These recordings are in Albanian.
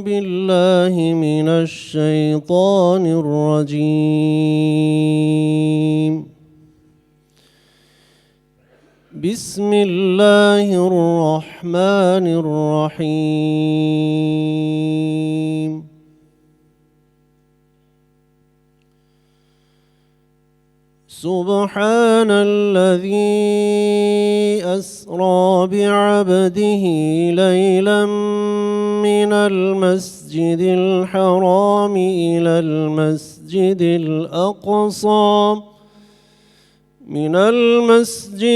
بالله من الشيطان الرجيم بسم الله الرحمن الرحيم سبحان الذي أسرى بعبده ليلا من المسجد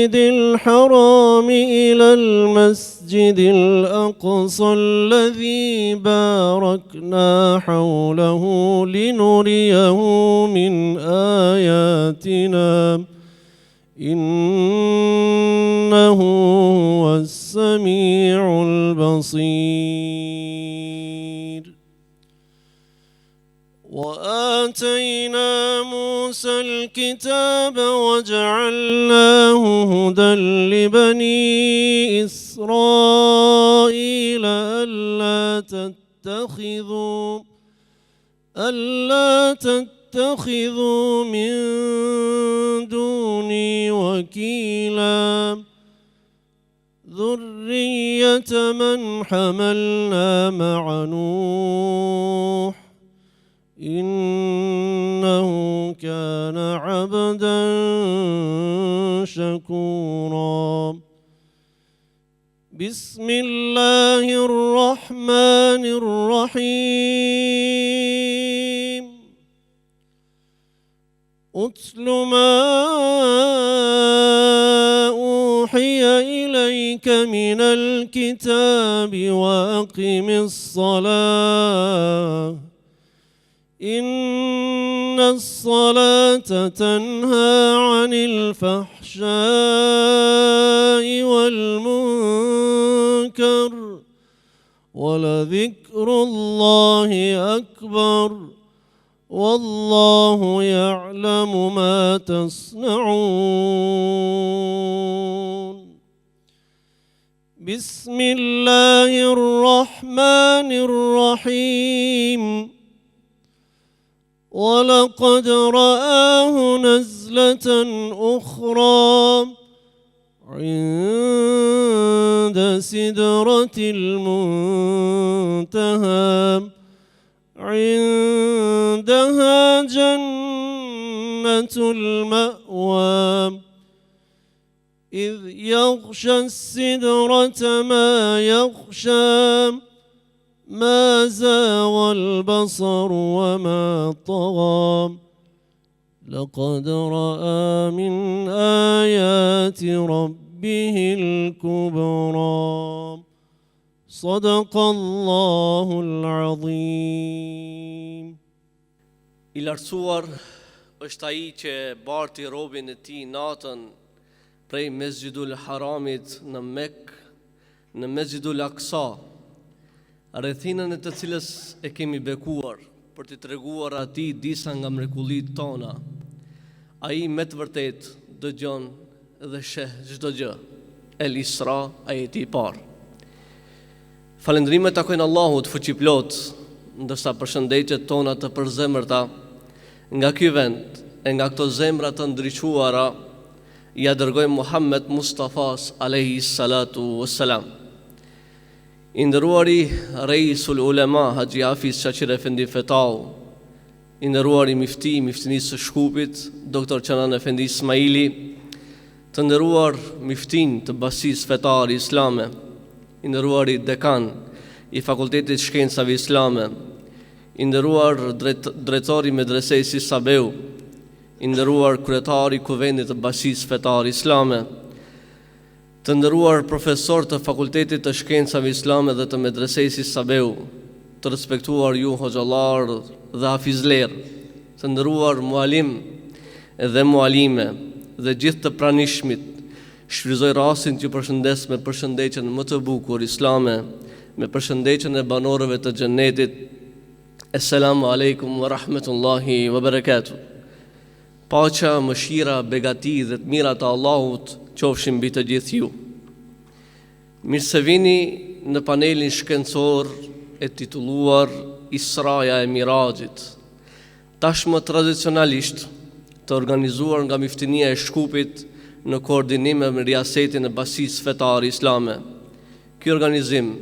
الحرام إلى المسجد الأقصى الذي باركنا حوله لنريه من آياتنا إنه هو السميع البصير وآتينا موسى الكتاب وجعلناه هدى لبني إسرائيل ألا تتخذوا من دوني وكيلا ذرية من حملنا مع نوح إنه كان عبدا شكورا بسم الله الرحمن الرحيم أتل ما أوحي إليك من الكتاب وأقم الصلاة إن الصلاة تنهى عن الفحشاء والمنكر ولذكر الله أكبر والله يعلم ما تصنعون بسم الله الرحمن الرحيم ولقد رآه نزلة أخرى عند سدرة المنتهى عندها جنة المأوى إذ يغشى السدرة ما يغشى ما زاغ البصر وما طغى لقد رأى من آيات ربه الكبرى صدق الله العظيم. I lartësuar është ai që barti robën e tij natën prej Mesjidul Haramit në Mekë në Mesjidul Aqsa, rrethinën e të cilës e kemi bekuar për t'i treguar atij disa nga mrekullitë tona. Ai me të vërtet dëgjon dhe sheh çdo gjë. El Isra, ajeti i parë. Falëndrimet takojnë Allahut fuqiplot, ndërsa përshëndetjet tona të përzemërta nga ky vend e nga këto zemra të ndriçuara ja dërgojmë Muhammed Mustafas alayhi salatu wassalam. I nderuari Reisul Ulema Haxhi Hafiz Shaqir Efendi Fetau, i nderuari miftinisë së Shkupit Doktor Qanan Efendi Ismaili, të nderuar miftin të Basisë Fetare Islame, i nderuari dekan i Fakultetit Shkencave Islame, i nderuar drejtori Medresesë Sabeu, i nderuar kryetari i Kuvendit të Basisë Fetare Islame, të nderuar profesor të Fakultetit të Shkencave Islame dhe të Medresesë Sabeu, të respektuar ju hoxhallar dhe hafizler, të nderuar mualim dhe mualime dhe gjithë të pranishmit, shfryzoj rastin që përshëndes me përshëndetjen më të bukur islame, me përshëndetjen e banorëve të xhennetit. Assalamu alaikum wa rahmetullahi wa barakatuh. Paqja, mëshira, begati dhe të mirat e Allahut qofshin mbi të gjithë ju. Mirë se vini në panelin shkencor e titulluar Israja e Mirajit, tashmë tradicionalisht të organizuar nga Miftinia e Shkupit në koordinim me riasetin e Basisë Fetare Islame. Ky organizim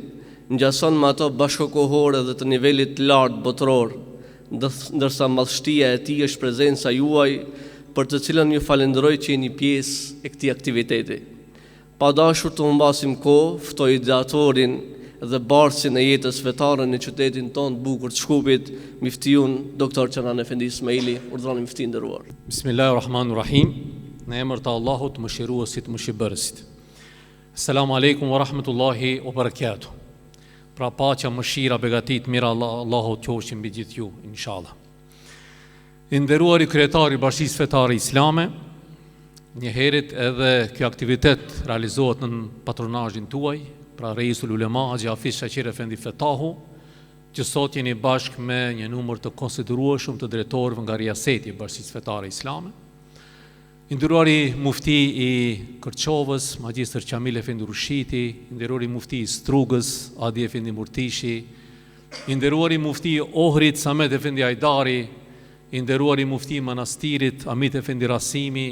ngjason me ato bashkëkohore dhe të nivelit lartë botëror, ndërsa madhështia e tij është prezenca juaj, për të cilën ju falenderoj që jeni pjesë e këtij aktiviteti. Pa dashur të humbasim kohë, ftoj ideatorin dhe barsin e jetës fetare në qytetin tonë bukur të Shkupit, Miftiun Dr. Qanan Efendi Ismaili, urdhëroni Miftin nderuar. Bismillahirrahmanirrahim. Në emër të Allahut, mëshiruesit, mëshirbërësit. Assalamu alaikum wa rahmatullahi wa barakatuh. Pra paqja, mëshira, begatit, mira Allahut qofshin mbi gjithë ju, inshallah. I nderuari kryetari i Bashkisë Fetare Islame, një herët edhe kjo aktivitet realizohet në patronazhin tuaj, pra Reisul Ulema Haxhi Hafiz Shaqir Efendi Fetahu, që sot jeni bashkë me një numër të konsiderueshëm të drejtorëve nga riaseti i Bashkisë Fetare Islame. I nderuari mufti i Kërçovës, Magjistër Qamil Efendi Rushiti, i nderuari mufti i Strugës, Adi Efendi Murtishi, i nderuari mufti i Ohrit, Samet Efendi Ajdari, i nderuari mufti i Manastirit, Amit Efendi Rasimi,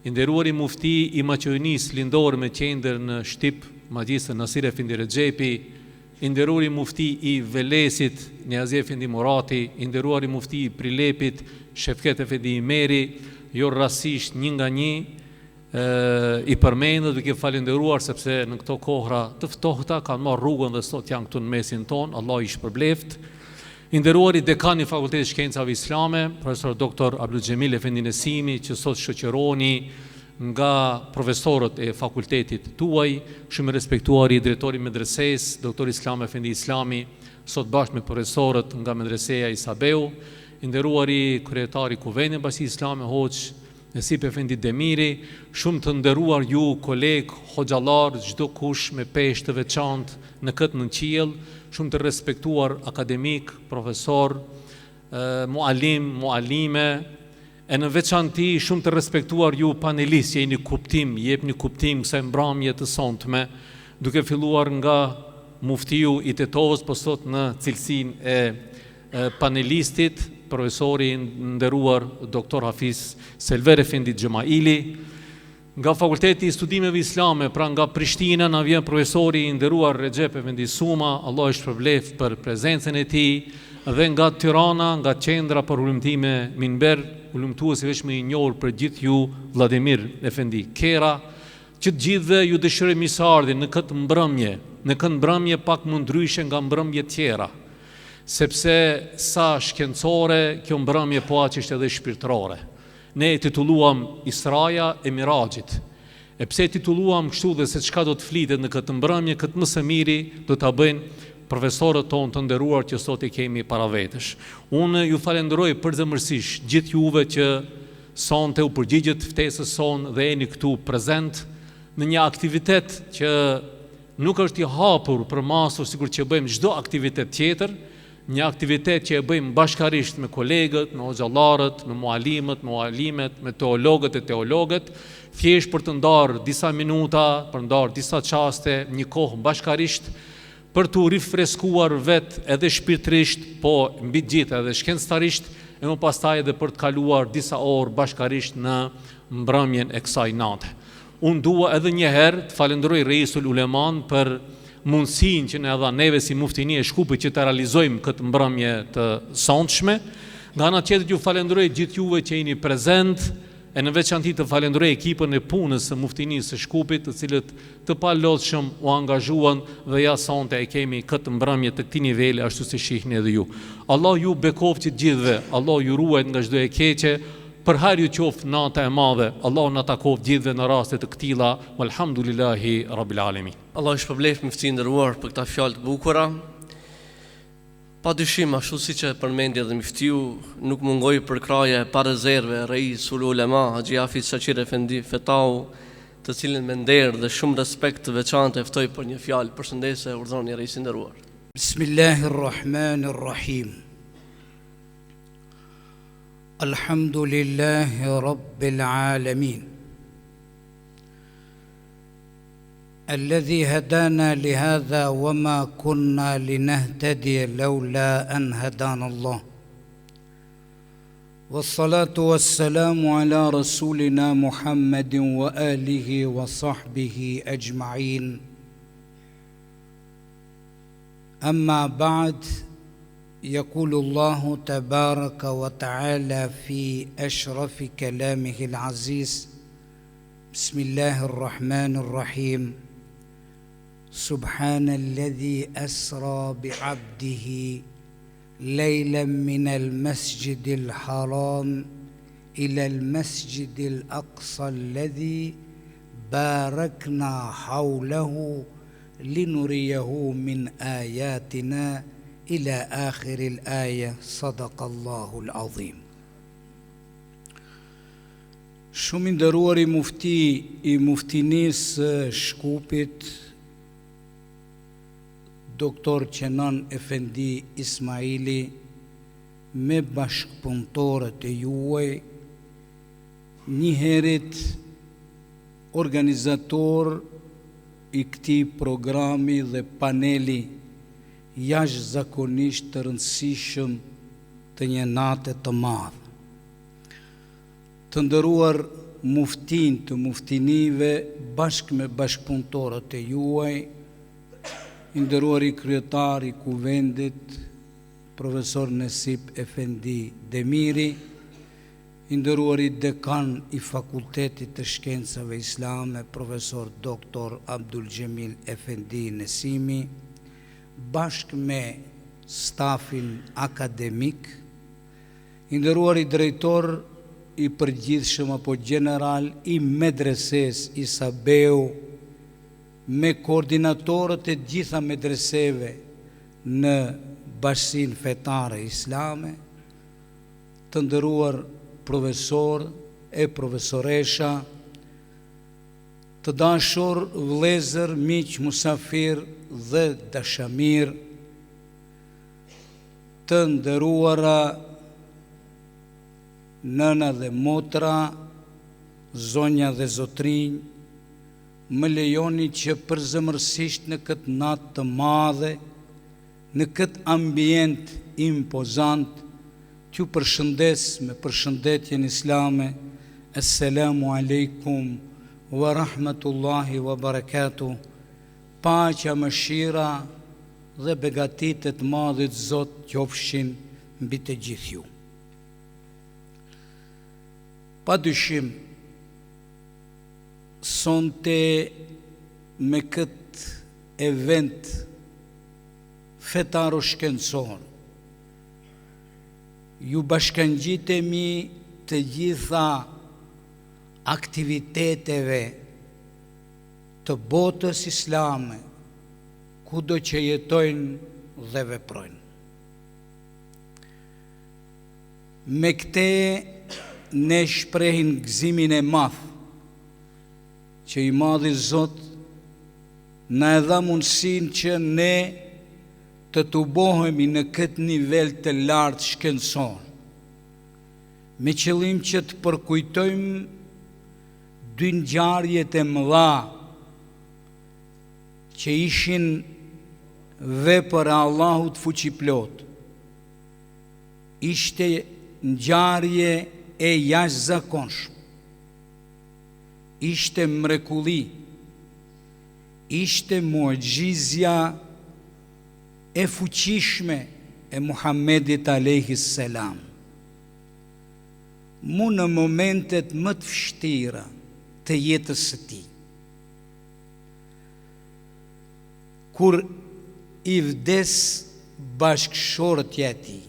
i nderuari mufti i Maqedonisë Lindore me qendër në Shtip, Magjistër Nasir Efendi Rexhepi, i nderuari mufti i Velesit, Niazi Efendi Murati, i nderuari mufti i Prilepit, Shefket Efendi Imeri, jo rastësisht një nga një i përmendë, duke falenderuar sepse në këto kohra të ftohta kanë marrë rrugën dhe sot janë këtu në mesin tonë, Allah i shpërbleft. I nderuari dekani i Fakultetit Shkencave Islame, profesor Dr. Abdul Xhemil Efendi Nesimi, që sot shoqëroni nga profesorët e fakultetit tuaj, shumë respektuari drejtori i medresesë, Dr. Islam Efendi Islami, sot bashkë me profesorët nga medreseja Isabeu, i nderuari kryetari i Kuvendit Bashkisë Islame Hoxh Nesip Efendi Demiri, shumë të nderuar ju koleg, hoxhallar, çdo kush me peshë të veçantë në këtë nënqiell, shumë të respektuar akademik, profesor, mualim, mualime, e në veçanti shumë të respektuar ju panelistë, jeni kuptim, jepni kuptim kësaj mbrëmje të sonshme, duke filluar nga muftiu i Tetovës, po sot në cilësinë e panelistit, profesori nderuar Dr. Hafiz Selver Efendi Xhemaili, nga Fakulteti i Studimeve Islame, pra nga Prishtina, na vjen profesori i nderuar Recep Efendi Suma, Allah i shpërbleft për prezencën e tij, dhe nga Tirana, nga qendra për ulëmtime Minber, ulëmtuesi vetëm i njohur për gjithë ju, Vladimir Efendi Kera, që të gjithëve ju dëshiroj mirëseardhje në këtë mbrëmje pak më ndryshe nga mbrëmjet tjera, sepse sa shkencore kjo mbrëmje po aq është edhe shpirtërore. Ne e titulluam Israja e Mirajit. E pse titulluam kështu dhe se çka do të flitet në këtë mbrëmje, këtë më së miri do ta bëjnë profesorët tonë të nderuar që sot i kemi para vetësh. Unë ju falenderoj përzemërsisht gjithë juve që sonte u përgjigjet ftesës sonë dhe jeni këtu prezent në një aktivitet që nuk është i hapur për masë sikur që bëjmë çdo aktivitet tjetër, një aktivitet që e bëjmë bashkarisht me kolegët, me hoxhallarët, me mualimët, me mualimet, me teologët e teologët, thjesht për të ndarë disa minuta, për ndarë disa çaste, një kohë bashkarisht, për të rifreskuar vetë edhe shpirtërisht, po mbi gjithë edhe shkencëtarisht, e më pastaj edhe për të kaluar disa orë bashkarisht në mbrëmjen e kësaj nate. Unë dua edhe një herë të falenderoj Reisul Uleman për mundësinë që ne dha neve si Muftini e Shkupit që të realizojmë këtë mbrëmje të sonshme. Nga ana tjetër ju falenderoj gjithë juve që jeni prezent, e në veçanti të falenderoj ekipën e punës së Muftinisë së Shkupit, të cilët të palodhshëm u angazhuan dhe ja sonte e kemi këtë mbrëmje të këtij niveli ashtu si shihni edhe ju. Allah ju bekoftë gjithëve, Allah ju ruajt nga çdo e keqe. Për hajër ju qoftë nata e madhe, Allah na takov gjithëve në raste të këtilla, walhamdulillahi rabbil alamin. Allah i shpërbleft Mufti nderuar për këta fjalë të bukura. Padyshim, ashtu siç e përmendi edhe Muftiu, nuk mungoi përkraje pa rezerve Reisul Ulema Haxhi Hafiz Shaqir Efendi Fetahu, të cilin me nder dhe shumë respekt të veçantë e ftoj për një fjalë përshëndese, urdhëroni Reisi nderuar. Bismillahirrahmanirrahim. Alhamdulillahi Rabbil Alamin. الذي هدانا لهذا وما كنا لنهتدي لولا أن هدانا الله والصلاة والسلام على رسولنا محمد وآله وصحبه أجمعين أما بعد يقول الله تبارك وتعالى في أشرف كلامه العزيز بسم الله الرحمن الرحيم سبحان الذي أسرى بعبده ليلا من المسجد الحرام إلى المسجد الأقصى الذي باركنا حوله لنريه من آياتنا إلى آخر الآية صدق الله العظيم. Shumë i nderuar i muftinisë Shkupit, Doktor Qenan Efendi Ismaili, me bashkëpunëtorët e juaj, njëherët organizator i këtij programi dhe paneli jashtëzakonisht të rëndësishëm të një nate të madhe. Të nderuar muftin të muftinive bashkë me bashkëpunëtorët e juaj, i nderuar i kryetar i kuvendit, profesor Nesip Efendi Demiri, i nderuar i dekan i Fakultetit të Shkencave Islame, profesor doktor Abdul Gjemil Efendi Nesimi, bashkë me stafin akademik, i nderuar i drejtor i përgjithshëm apo general i medreses i Sabeu, me koordinatorët e gjitha medreseve në bashkinë fetare islame, të nderuar profesor e profesoresha, të dashur vëllezër, miq, musafir dhe dashamir, të nderuara nëna dhe motra, zonja dhe zotrinj, më lejoni që përzemërsisht në këtë natë të madhe, në këtë ambient impozant, t'ju përshëndes me përshëndetjen islame, Assalamu alaikum wa rahmatullahi wa barakatuh, paqja, mëshira dhe begatit e të madhit Zot qofshin mbi të gjithë ju. Pa dyshim, sonte me këtë event fetaro-shkencor, ju bashkangjitemi të gjitha aktiviteteve të botës islame, kudo që jetojnë dhe veprojnë. Me këte ne shprehin gëzimin e madh që i madhi Zot na e dha mundësinë që ne të tubohemi në këtë nivel të lartë shkencor, me qëllim që të përkujtojmë dy ngjarjet e mëdha që ishin vepër e Allahut fuqiplot. Ishte ngjarje e jashtëzakonshme, ishte mrekulli, ishte mu'gjizja e fuqishme e Muhammedit alayhis salam. Mu në momentet më të vështira të jetës së tij, kur i vdes bashkëshortja e tij,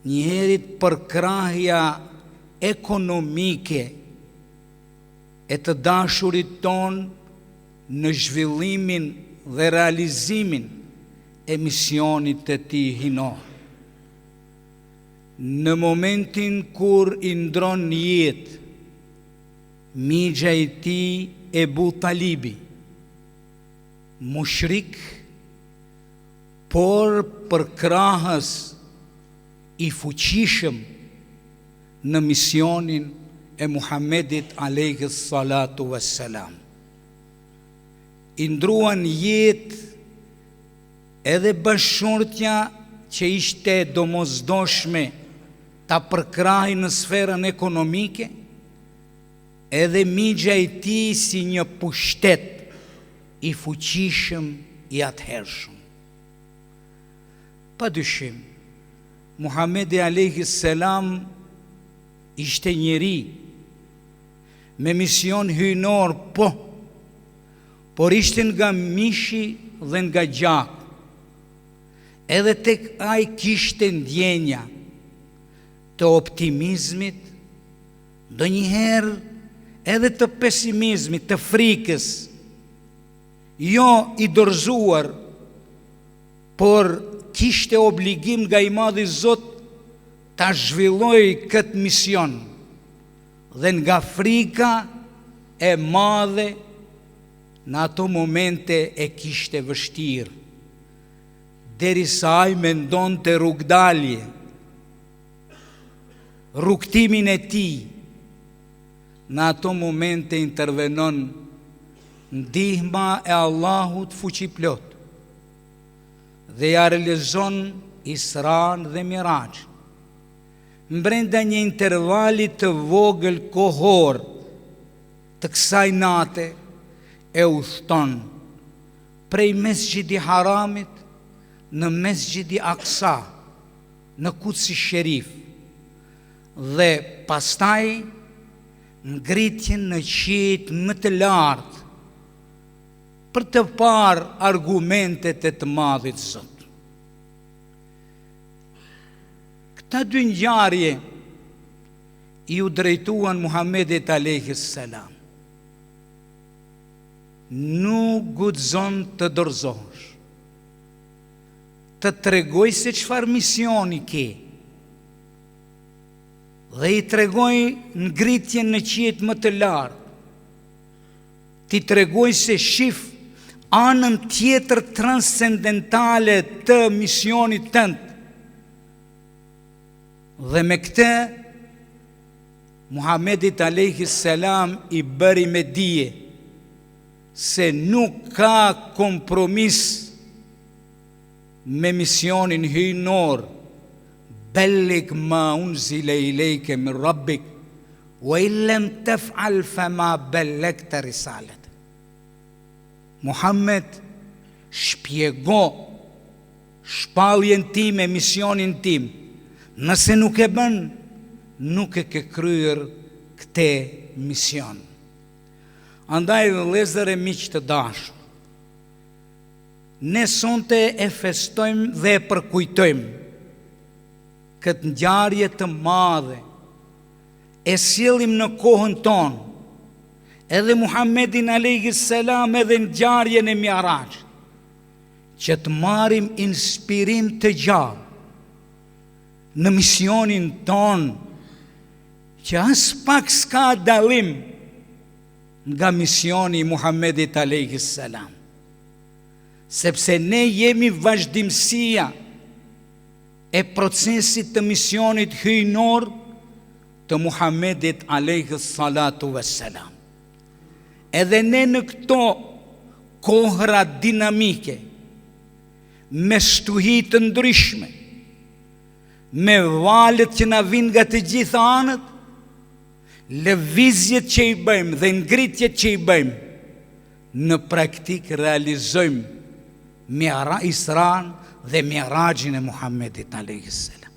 njëherit përkrahja ekonomike e të dashurit ton në zhvillimin dhe realizimin e misionit të tij hinor. Në momentin kur i ndron jetë migja i tij Ebu Talibi, mushrik, por përkrahës i fuqishëm në misionin e Muhammedit alayhis salatu wassalam. i ndruan jetë edhe bashkëshortja që ishte domosdoshme ta përkrahej në sferën ekonomike, edhe migja e tij si një pushtet i fuqishëm i atëhershëm. Padyshim, Muhamedi alayhis salam ishte njeri me mision hyjnor, por ishte nga mishi dhe nga gjak. Edhe tek ai kishte ndjenja të optimizmit, ndonjëherë edhe të pesimizmit, të frikës, jo i dorëzuar, por kishte obligim nga i madhi Zot ta zhvilloj këtë mision, dhe nga frika e madhe në ato momente e kishte vështirë, derisa ai mendonte rrugdalje, rrugtimin e tij. Në ato momente intervenon ndihma e Allahut fuqiplot dhe ja realizon Isra'n dhe Mirajin. Brenda një intervali të vogël kohor të kësaj nate e udhton prej Mesgjidi Haramit në Mesgjidi Aksa, në Kutsi Sherif, dhe pastaj ngritjen në qiejt më të lartë për të parë argumentet e të madhit Zot. Këta dy ngjarje i u drejtuan Muhamedit alayhis salam. Nuk guxon të dorëzohesh, të tregoj se çfarë misioni ke, dhe i tregoj ngritjen në qiejt më të lartë, ti tregoj se shif anën tjetër transcendentale të misionit tënd. Dhe me këtë Muhamedit alayhis salam i bëri me dije se nuk ka kompromis me misionin hyjnor, bellik ma unzile ilejke min rabbik, wa illem tef'al fema bellekte risalet. Muhammed, shpjego shpalljen time, misionin tim. Nëse nuk e bën, nuk e ke kryer këtë mision. Andaj vëllezër e miq të dashur, ne sonte e festojmë dhe e përkujtojmë këtë ngjarje të madhe, e sjellim në kohën tonë, edhe Muhammedin alayhis salam, edhe ngjarjen e Mi'rajit, që të marrim inspirim të gjallë në misionin tonë, që as pak s'ka dallim nga misioni i Muhammedit alayhis salam, sepse ne jemi vazhdimësia e procesit të misionit hyjnor të Muhammedit alayhis salatu vesselam. Edhe ne në këto kohra dinamike, me shtuhi të ndryshme, me valët që na vinë nga të gjitha anët, lëvizjet që i bëjmë dhe ngritjet që i bëjmë, në praktik realizojmë Isra'n dhe Mi'rajin e Muhammedit alayhis salam.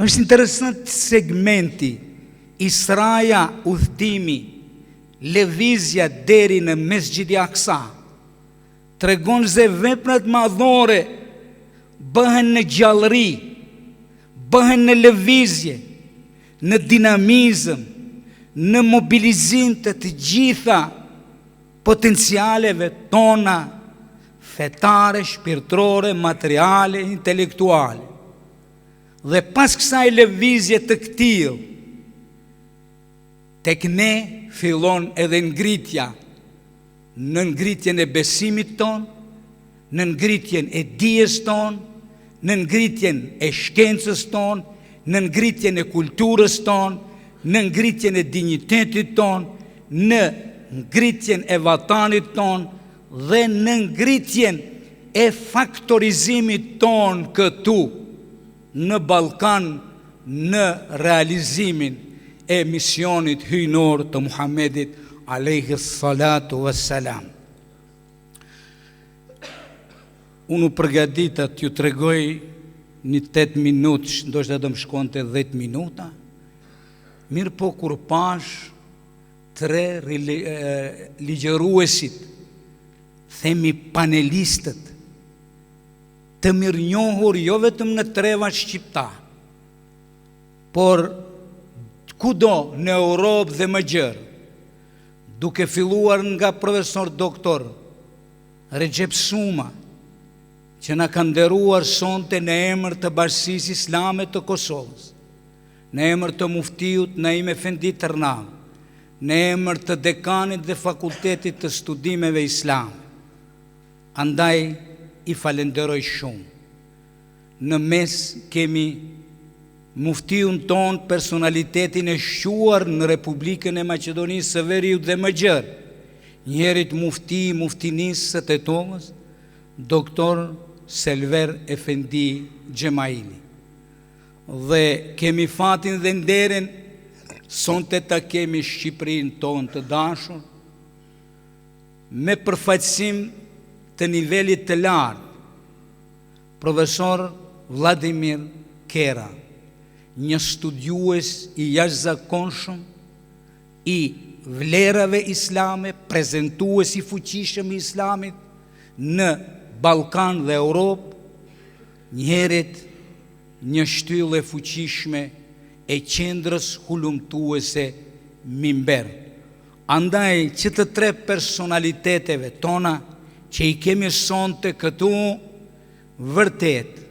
Është interesant segmenti Israja, udhtimi, lëvizja deri në Mesgjidi Aksa, tregon se veprat madhore bëhen në gjallëri, bëhen në lëvizje, në dinamizëm, në mobilizim të gjitha potencialeve tona fetare, shpirtërore, materiale, intelektuale. Dhe pas kësaj lëvizje të këtij, tek ne fillon edhe ngritja, në ngritjen e besimit ton, në ngritjen e dijes ton, në ngritjen e shkencës ton, në ngritjen e kulturës ton, në ngritjen e dinjitetit ton, në ngritjen e vatanit ton, dhe në ngritjen e faktorizimit ton këtu në Ballkan në realizimin e misionit hyjnor të Muhamedit alayhi salatu wassalam. Unë u përgatita t'ju tregoj një 8 minutë, ndoshta do më shkonte 10 minuta, mirë po kur pash 3 ligjëruesit, themi panelistët, të mirënjohur jo vetëm në treva shqiptar, por kudo në Europë dhe më gjerë, duke filluar nga profesor doktor Recep Suma, që na ka nderuar sonte në emër të Bashkisë Islame të Kosovës, në emër të muftiut Naim Efendi Tërnavë, në emër të dekanit dhe fakultetit të studimeve islame. Andaj i falenderoj shumë. Në mes kemi muftiun ton, personalitetin e shquar në Republikën e Maqedonisë së Veriut dhe më gjerë, njerit muftinisë së Tetovës, doktor Selver Efendi Gjemaili. Dhe kemi fatin dhe nderen sonte ta kemi Shqipërinë tonë të dashur, me përfaqësim të nivelit të lartë, profesor Vladimir Kera, një studiues i jashtëzakonshëm i vlerave islame, prezantues i fuqishëm i islamit në Ballkan dhe Europë, një shtyllë e fuqishme e qendrës hulumtuese Mimber. Andaj që të 3 personaliteteve tona që i kemi sonte këtu, vërtet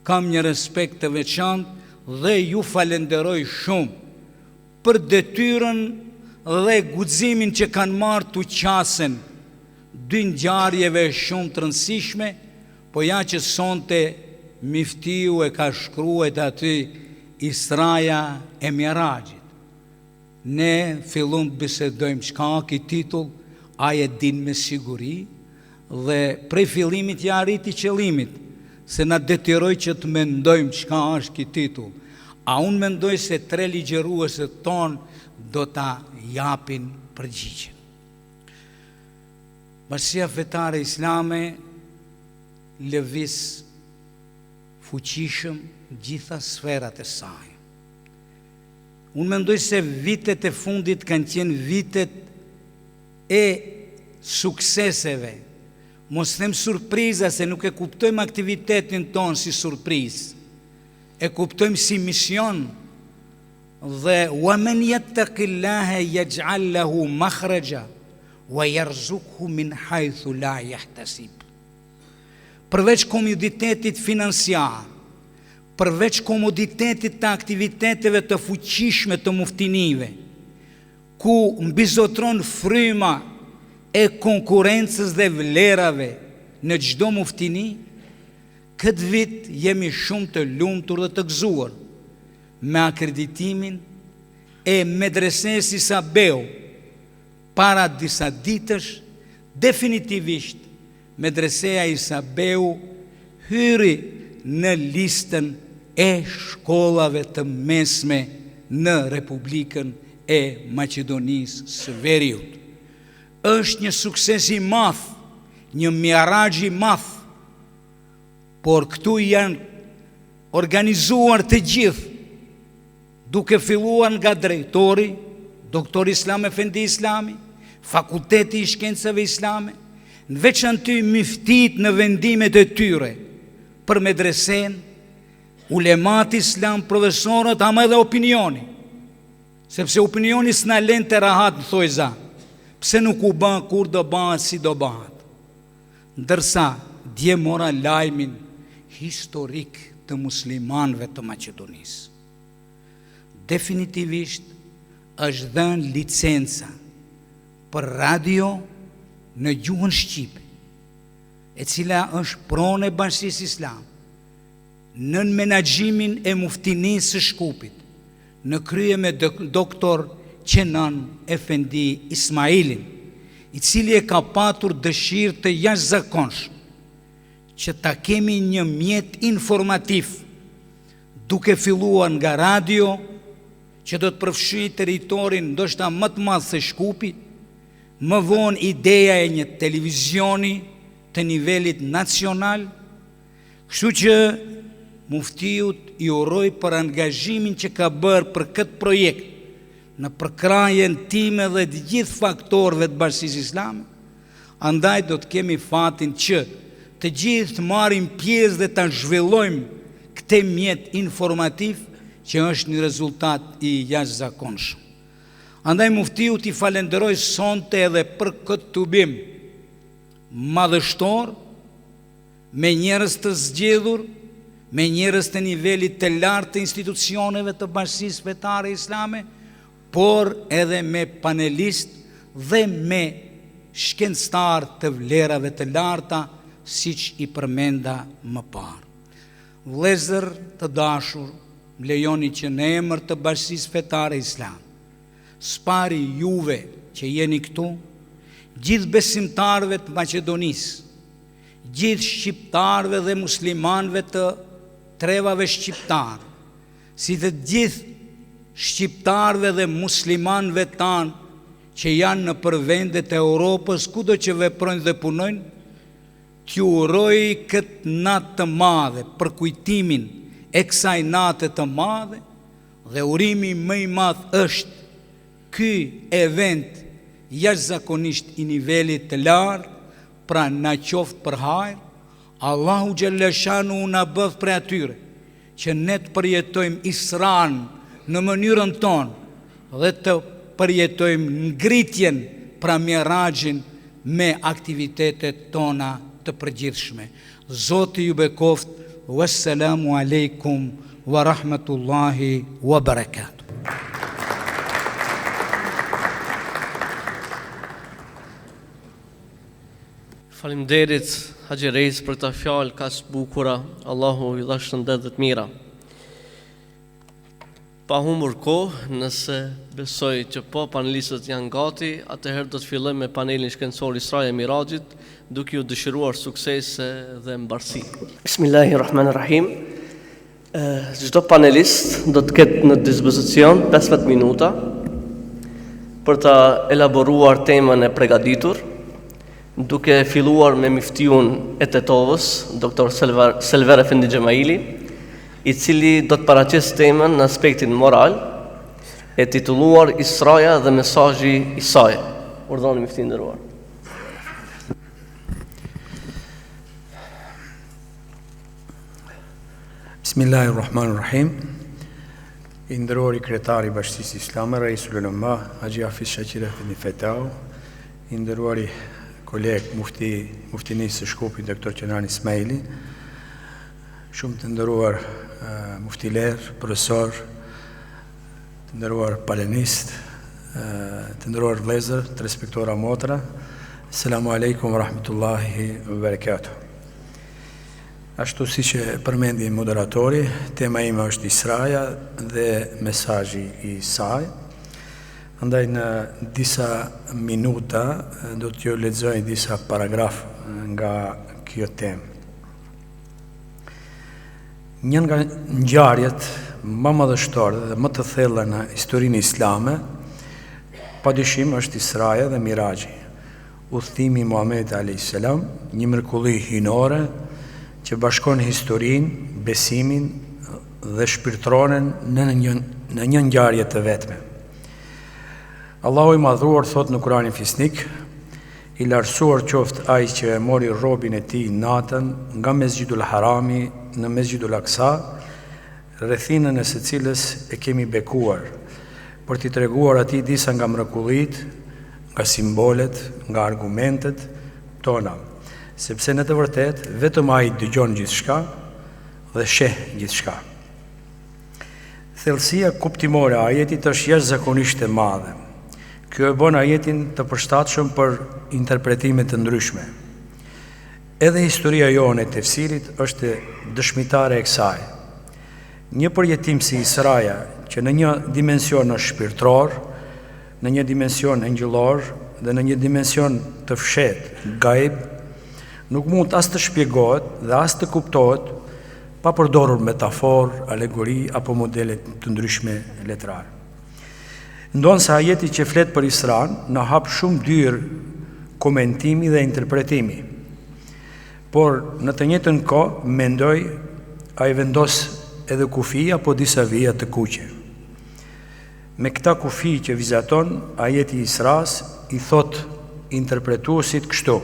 kam një respekt të veçantë dhe ju falenderoj shumë për detyrën dhe guximin që kanë marrë të qasen 2 ngjarjeve shumë të rëndësishme, po ja që sonte Miftiu e ka shkruajt aty Israja e Mirajit. Ne fillum të bisedojmë çka ki titull, ai e din me siguri, dhe prej fillimit ja arriti qëllimit, se na detyroi që të mendojmë çka është ky titull. A unë mendoj se 3 ligjëruesit ton do ta japin përgjigjen. Bashkia Fetare Islame lëviz fuqishëm gjitha sferat e saj. Unë mendoj se vitet e fundit kanë qenë vitet e sukseseve. Mos them surpriza, se nuk e kuptojmë aktivitetin tonë si surprizë, e kuptojmë si mision. Dhe wa man yattaqillaha yaj'al lahu makhraja wa yarzuqhu min haythu la yahtasib. Përveç komoditetit financiar, përveç komoditetit të aktiviteteve të fuqishme të muftinive, ku mbizotron fryma e konkurencës dhe vlerave në çdo muftini, këtë vit jemi shumë të lumtur dhe të gëzuar me akreditimin e medreses Isabeu. Para disa ditësh, definitivisht, medreseja Isabeu hyri në listën e shkollave të mesme në Republikën e Maqedonisë së Veriut. Është një sukses i madh, një miaragj i madh, por këtu janë organizuar të gjithë, duke filluar nga drejtori, doktor Islam Efendi Islami, fakulteti i shkencave islame, në veçanty miftit në vendimet e tyre për medresen, ulemat islam, profesorët, ama edhe opinioni, sepse opinioni s'na len të rahat në thojza, pse nuk u ban, kur do ban, si do ban. Ndërsa, dje mora lajmin historik të muslimanve të Maqedonisë. Definitivisht është dhënë licenca për radio në gjuhën shqipe, e cila është pronë e Bashkisë Islame, në menaxhimin e muftinisë së Shkupit, në krye me doktor Qenan Efendi Ismailin, i cili e ka patur dëshirë të jashtëzakonshme që ta kemi një mjet informativ, duke filluar nga radio, që do të përfshijë territorin ndoshta më të madh se Shkupi, më vonë ideja e një televizioni të nivelit nacional, kështu që muftiut i uroj për angazhimin që ka bërë për këtë projekt në përkrajen time dhe të gjithë faktorëve të Bashkisë Islame. Andaj do të kemi fatin që të gjithë të marrim pjesë dhe ta zhvillojmë këtë mjet informativ që është një rezultat i jashtëzakonshëm. Andaj muftiu t'i falenderoj sonte edhe për këtë tubim madhështor, me njerëz të zgjedhur, me njerëz të nivelit të lartë të institucioneve të Bashkisë Fetare Islame, por edhe me panelist dhe me shkencëtar të vlerave të larta, siç i përmenda më parë. Vëllezër të dashur, më lejoni që në emër të Bashkisë Fetare Islame, spari juve që jeni këtu, gjithë besimtarëve të Maqedonisë, gjithë shqiptarëve dhe muslimanëve të trevave shqiptar, si të gjithë shqiptarëve dhe muslimanëve tanë që janë në përvendet e Europës, kudo që veprojnë dhe punojnë, t'ju uroj këtë natë të madhe për kujtimin e kësaj nate të madhe, dhe urimi më i madh është ky event jashtëzakonisht i nivelit të lartë, pra na qoftë për hajër. Allahu xhallashanu na bëf për atyre që ne të përjetojmë Isran në mënyrën tonë dhe të përjetojmë ngritjen, pra Mi'rajin, me aktivitetet tona të përgjithshme. Zoti ju bekoft. Wassalamu alaikum wa rahmatullahi wa barakatuh. Faleminderit Haxhi Reis për këta fjalë kaq bukura. Allahu i dha shëndet dhe të mira. Pa humbur kohë, nëse besoj që po panelistët janë gati, atëherë do të fillojmë me panelin shkencor Isra e Mirajit, duke ju dëshiruar suksese dhe mbarësi. Bismillahirrahmanirrahim. Çdo panelist do të ketë në dispozicion 15 minuta për ta elaboruar temën e përgatitur, duke filluar me miftiun e tetovës, Dr. Selver Efendi Xhemaili, i cili do të paraqesë temën në aspektin moral, e titulluar Israja dhe mesazhi i saj. Urdhoni miftin nderuar. Bismillahirrahmanirrahim. I nderuari kryetari i Bashkisë Islame, Raisul Ulema, Haxhi Hafiz Shaqir Efendi Fetau, i nderuari koleg muftinisë së Shkupit Dr. Kenan Ismaili, shumë të nderuar muftiler, profesor, të nderuar panelist, të nderuar vëllezër, të respektuara motra. Selamu alaikum wa rahmatullahi wa barakatuh. Ashtu si që përmendi moderatori, tema ime është Israja dhe mesazhi i saj. Andaj në disa minuta do t'ju lexoj disa paragraf nga kjo temë. Një nga ngjarjet më madhështore dhe më të thella në historinë islame, padyshim është Israja dhe Miraxhi, udhëtimi i Muhamedit alayhis salam, një mrekulli hyjnore që bashkon historinë, besimin dhe shpirtërorën në një ngjarje të vetme. Allahu i madhruar thot në Kur'anin Fisnik: i lartësuar qoftë ai që e mori robin e tij natën nga Mesxhidul Harami në Mesxhidul Aqsa, rrethinën e së cilës e kemi bekuar, për t'i treguar atij disa nga mrekullitë, nga simbolet, nga argumentet tona, sepse në të vërtetë vetëm ai dëgjon gjithçka dhe sheh gjithçka. Thellësia kuptimore e ajetit është jashtëzakonisht e madhe. Kjo e bën ajetin të përshtatshëm për interpretime të ndryshme. Edhe historia jone e tefsirit është dëshmitare e kësaj. Një përjetim si Israja, që në një dimension është shpirtëror, në një dimension angjëllor dhe në një dimension të fshetë, gaib, nuk mund as të shpjegohet dhe as të kuptohet pa përdorur metaforë, alegori apo modele të ndryshme letrare. Ndonë se ajeti që flet për Isra'n në hap shumë dyrë komentimi dhe interpretimi, por në të njëjtën kohë mendoj ai vendos edhe kufi apo disa vija të kuqe. Me këta kufi që vizaton ajeti Isra's i thot interpretuesit kështu: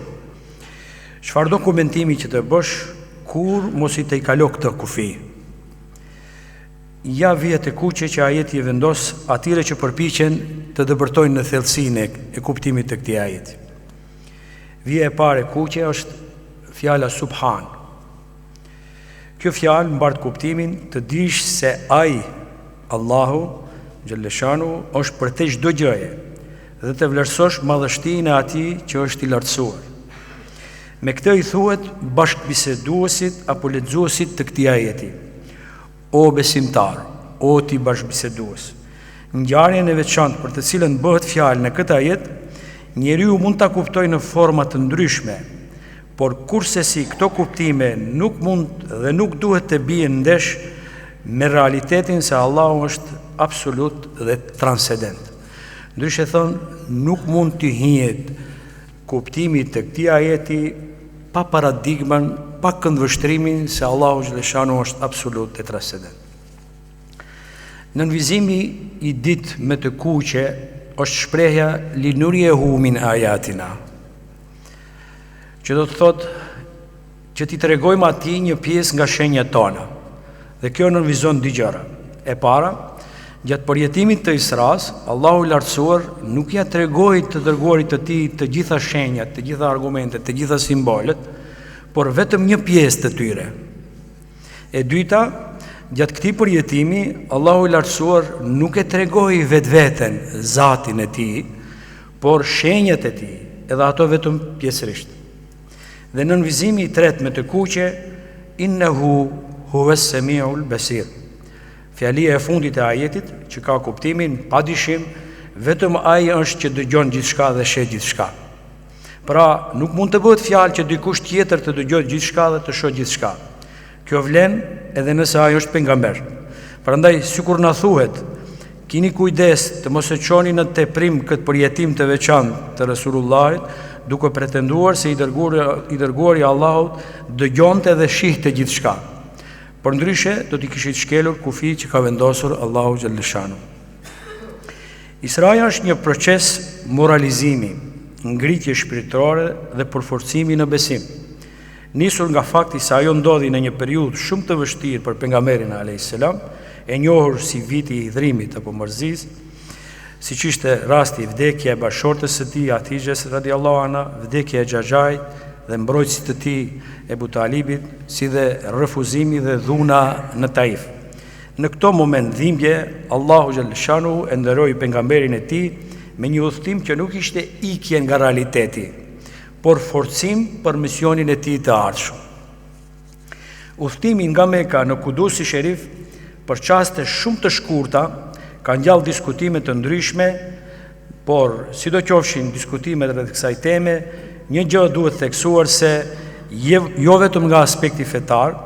çfarëdo komentimi që të bësh, kur mos i të i kalo këtë kufi. Ja vijet e kuqe që ajeti e vendos atyre që përpiqen të dëbërtojnë në thellësinë e kuptimit të këtij ajeti. Vija e parë e kuqe është fjala subhan. Kjo fjalë mbart kuptimin të dish se ai, Allahu Gjellëshanu, është për te çdo gjëje dhe të vlerësosh madhështinë e atij që është i lartësuar. Me këtë i thuhet bashkëbiseduesit apo lexuesit të këtij ajeti: o besimtar, o ti bashkëbisedues. Ngjarjen e veçantë për të cilën bëhet fjalë në këtë ajet, njeriu mund ta kuptojë në forma të ndryshme, por kurse si këto kuptime nuk mund dhe nuk duhet të bien ndesh me realitetin se Allahu është absolut dhe transcendent. Ndryshe thënë, nuk mund të hihet kuptimi të këtij ajeti pa paradigmën, pa këndvështrimin se Allahu Gjellëshanu është absolut dhe transcendent. Në nënvizimi i ditë me të kuqe është shprehja linuriyehu min ayatina, që do të thotë që ti tregojmë atij një pjesë nga shenjat tona. Dhe kjo nënvizon dy gjëra. E para, gjatë përjetimit të Isra's, Allahu i lartësuar nuk ja tregoi të dërguarit të tij të gjitha shenjat, të gjitha argumentet, të gjitha simbolet, por vetëm një pjesë të tyre. E dyta, gjatë këtij përjetimi, Allahu i lartësuar nuk e tregoi vetveten zatin e tij, por shenjat e tij, edhe ato vetëm pjesërisht. Dhe në nënvizimi i tretë me të kuqe, innehu huves semiul besir. Fjalia e fundit e ajetit, që ka kuptimin padyshim, vetëm ai është që dëgjon gjithçka dhe sheh gjithçka. Pra, nuk mund të bëhet fjalë që dikush tjetër të dëgjojë gjithçka dhe të shohë gjithçka. Kjo vlen edhe nëse ai është pejgamber. Prandaj, sikur na thuhet, kini kujdes të mos e çoni në teprim këtë përjetim të veçantë të Resulullahit, duke pretenduar se i dërguari i Allahut dëgjonte dhe shihte gjithçka. Por ndryshe do t'i kishit shkelur kufi që ka vendosur Allahu Gjellëshanu. Israja është një proces moralizimi, ngritje shpirtërore dhe përforcimi në besim, nisur nga fakti se ajo ndodhi në një periudhë shumë të vështirë për pejgamberin alayhis salam, e njohur si viti i hidhrimit apo mërzis, siç ishte rasti i vdekja e bashortës së tij Hatijes radiallahu anha, vdekja e Xhaxhait dhe mbrojtësit të tij Ebu Talibit, si dhe refuzimi dhe dhuna në Taif. Në këto moment dhimbje, Allahu Gjellëshanu e nderoi pejgamberin e tij me një udhëtim që nuk ishte ikje nga realiteti, por forcim për misionin e tij të ardhshëm. Udhëtimi nga Mekka në Kudus i Sherif për çaste shumë të shkurta ka ngjall diskutime të ndryshme, por sidoqofshin diskutimet rreth kësaj teme, një gjë duhet theksuar se jo vetëm nga aspekti fetar,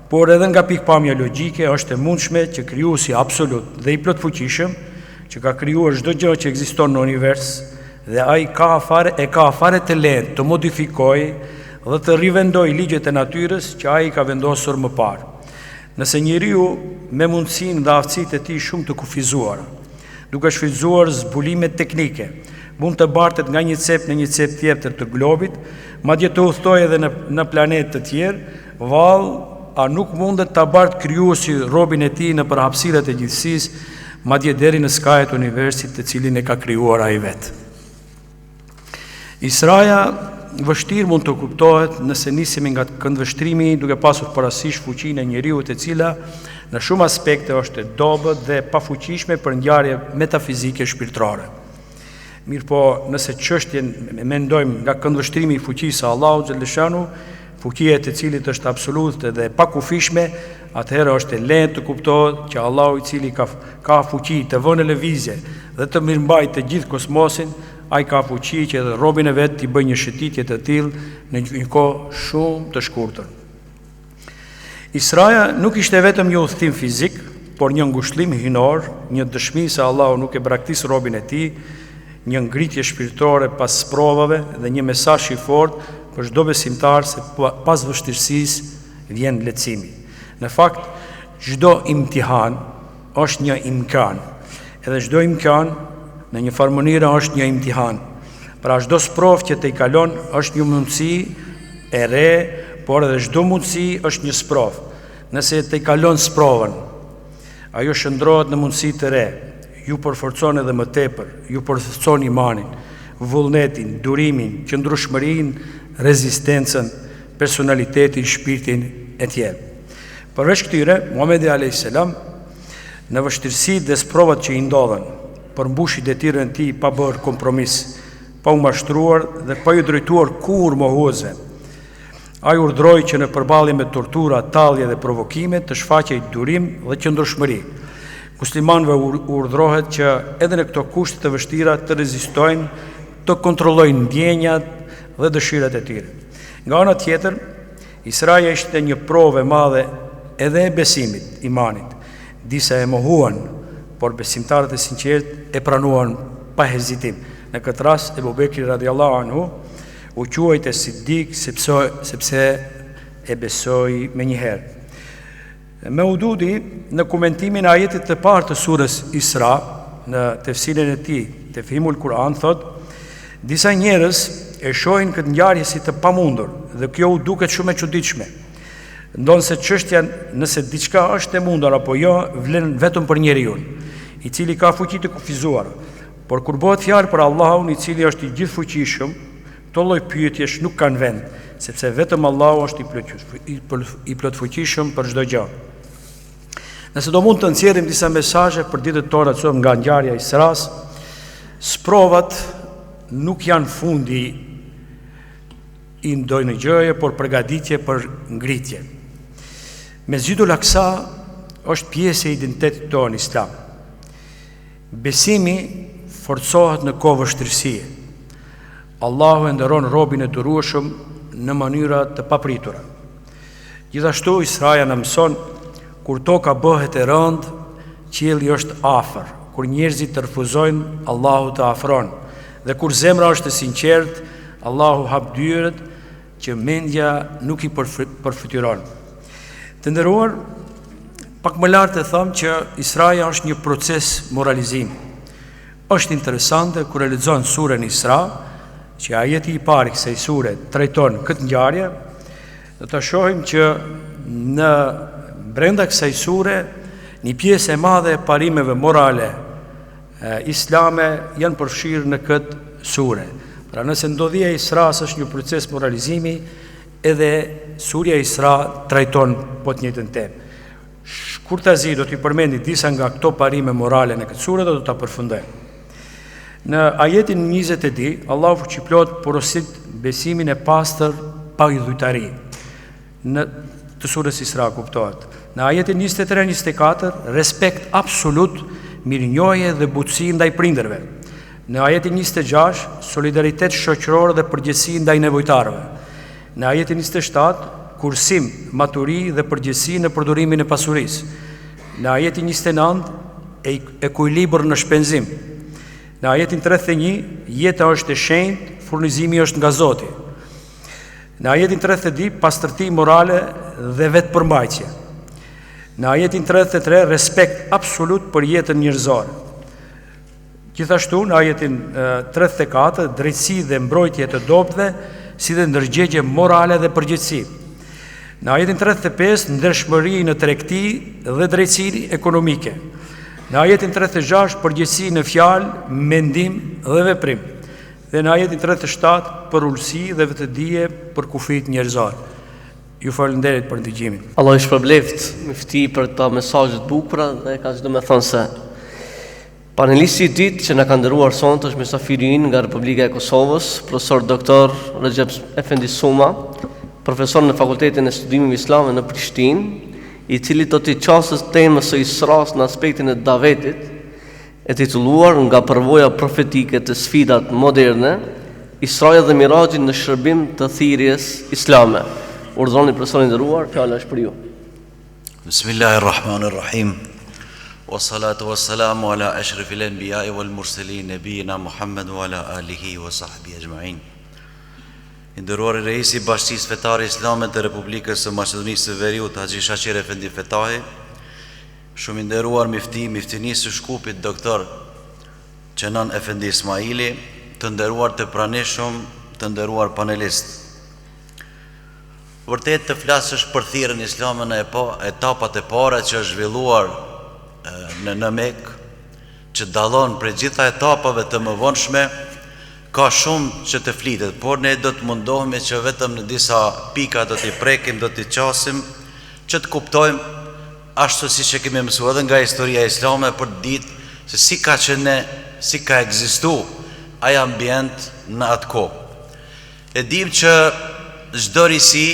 por edhe nga pikpamja logjike është e mundshme që krijuesi absolut dhe i plotfuqishëm, që ka krijuar çdo gjë që ekziston në univers, dhe ai ka afare të lehtë të modifikojë dhe të rivendojë ligjet e natyrës që ai ka vendosur më parë. Nëse njeriu me mundësinë dhe aftësitë e tij shumë të kufizuara, duke shfrytzuar zbulime teknike, mund të bartet nga një cep në një cep tjetër të globit, madje të udhtojë edhe në planetë të tjerë, vallë, a nuk mundet ta bart krijuesi robën e tij në përhapësirat e gjithësisë, madje deri në skajet e universit të cilin e ka krijuar ai vetë. Israja vështirë mund të kuptohet nëse nisemi nga këndvështrimi duke pasur parasysh fuqinë e njeriut e cila në shumë aspekte është e dobët dhe pafuqishme për ngjarje metafizike shpirtërore. Mirë po, nëse çështjen mendojmë nga këndvështrimi i fuqisë së Allahut Gjellëshanu, fuqia e të cilit është absolute dhe pakufishme, atëherë është e lehtë të kuptohet që Allahu i cili ka fuqi të vënë në lëvizje dhe të mirëmbajë të gjithë kosmosin, ai ka fuqi që edhe robin e vet t'i bëjë një shëtitje të tillë në një kohë shumë të shkurtër. Israja nuk ishte vetëm një udhëtim fizik, por një ngushëllim hynor, një dëshmi se Allahu nuk e braktis robin e tij, një ngritje shpirtërore pas provave dhe një mesazh i fortë për çdo besimtar se pas vështirësisë vjen lehtësimi. Në fakt, çdo imtihan është një imkan, edhe çdo imkan në një farë mënyrë është një imtihan. Pra çdo sprov që te i kalon është një mundësi e re, por edhe çdo mundësi është një sprov. Nëse te i kalon sprovën, ajo shndrohet në mundësi të re, ju përforcon edhe më tepër, ju përforcon imanin, vullnetin, durimin, qëndrueshmërinë, rezistencën, personalitetin, shpirtin e tjerë. Përveç këtyre, Muhamedi a.s. në vështirësitë dhe sprovat që i ndodhen, përmbushi detyrën e tij pa bërë kompromis, pa u mashtruar dhe pa u drejtuar kurrë mohuesve. Ai urdhroi që në përballje me tortura, tallje dhe provokime të shfaqej durim dhe qëndrueshmëri. Muslimanëve urdhrohet që edhe në këto kushte të vështira të rezistojnë, të kontrollojnë ndjenjat dhe dëshirat e tyre. Nga ana tjetër, Israja ishte një provë e madhe edhe e besimit, imanit. Disa e mohuan, por besimtarët e sinqert e pranuan pa hezitim. Në këtë rast, Ebu Bekri radiallahu anhu u quajte Siddik sepse e besoi me njëherë. Meududi në komentimin e ajetit të parë të surës Isra, në tefsirin e tij, Tefhimul Kur'an, thot: disa njerëz e shohin këtë ngjarje si të pamundur dhe kjo u duket shumë e çuditshme. Ndonë se çështja nëse diçka është e mundur apo jo, vlen vetëm për njeriu, i cili ka fuqi të kufizuar. Por kur bëhet fjalë për Allahun, i cili është i gjithfuqishëm, këto lloj pyetjesh nuk kanë vend, sepse vetëm Allahu është i plotfuqishëm për çdo gjë. Nëse do mund të nxjerrim disa mesazhe për ditët tona nga ngjarja e Isras, sprovat nuk janë fundi i ndonjë gjëje, por përgatitje për ngritje. Mesjidul Aksa është pjesë e identitetit tonë islam. Besimi forcohet në kohë vështirësie. Allahu e nderon robin e durueshëm në mënyra të papritura. Gjithashtu Israja na mëson kur toka bëhet e rëndë, qielli është afër. Kur njerëzit të refuzojnë, Allahu të afron. Dhe kur zemra është e sinqertë, Allahu hap dyert që mendja nuk i përfytyron. Të nderuar, pak më lart e them që Israja është një proces moralizimi. Është interesante kur e lexon surën Isra, që ajeti i parë i kësaj sure trajton këtë ngjarje, do të shohim që në brenda kësaj sure një pjesë e madhe e parimeve morale islame janë përfshirë në këtë sure. Pra nëse ndodhia e Isras është një proces moralizimi, edhe surja Isra trajton po të njëjtën temë. Shkurtazi do t'i përmendi disa nga këto parime morale në këtë sure dhe do t'a përfundojmë. Në ajetin 20, Allahu fuqiplot porosit besimin e pastër pa idhujtari. Në të surës Isra kuptohet. Në ajetin 23-24, respekt absolut, mirënjohje dhe butësi ndaj prindërve. Në ajetin 26, solidaritet shoqëror dhe përgjegjësi ndaj nevojtarëve. Në ajetin 27, kursim, maturi dhe përgjegjësi në përdorimin e pasurisë. Në ajetin 29, ekuilibër në shpenzim. Në ajetin 31, jeta është e shenjtë, furnizimi është nga Zoti. Në ajetin 32, pastërti morale dhe vetëpërmbajtje. Në ajetin 33, respekt absolut për jetën njerëzore. Gjithashtu në ajetin 34, drejtësi dhe mbrojtje të dobëve, si dhe ndërgjegje morale dhe përgjegjësi. Në ajetin 35, ndershmëri në tregti dhe drejtësi ekonomike. Në ajetin 36, përgjegjësi në fjalë, mendim dhe veprim. Dhe në ajetin 37, për ulësi dhe vetëdije për kufit njerëzor. Ju falenderit për ndëgjimin. Allah i shpërbleft mifti për ta mesazhet bukura dhe ka çdo më thënë se panelisti i ditë që na ka nderuar sonte është mysafiri ynë nga Republika e Kosovës, profesor doktor Recep Efendi Suma, profesor në Fakultetin e Studimeve Islame në Prishtinë, i cili do të qasës temës së Isras në aspektin e davetit e titulluar nga përvoja profetike të sfidat moderne, Israja dhe Miraxhi në shërbim të thirrjes islame. Urdhëroni profesorin e nderuar, fjala është për ju. Bismillahirrahmanirrahim. Wassalatu wassalamu ala ashrafil anbiya'i wal mursalin nabiyina Muhammad wa ala alihi wa sahbihi ajma'in. I nderuar reisi i Bashkisë Fetare Islame të Republikës së Maqedonisë së Veriut, Haxhi Shaqir Efendi Fetahi, shumë i nderuar miftinisë së Shkupit doktor Qenan Efendi Ismaili, të nderuar të pranishëm, të nderuar panelist. Vërtet të flasësh për thirrjen islame në etapat e para që është zhvilluar në Mekë, që dallon prej gjitha etapave të mëvonshme, ka shumë që të flitet, por ne do të mundohemi që vetëm në disa pika do t'i prekim, do t'i qasim, që të kuptojmë ashtu siç e kemi mësuar edhe nga historia islame, për të ditë se si ka qenë, si ka ekzistuar ai ambient në atë kohë. E dim që çdo risi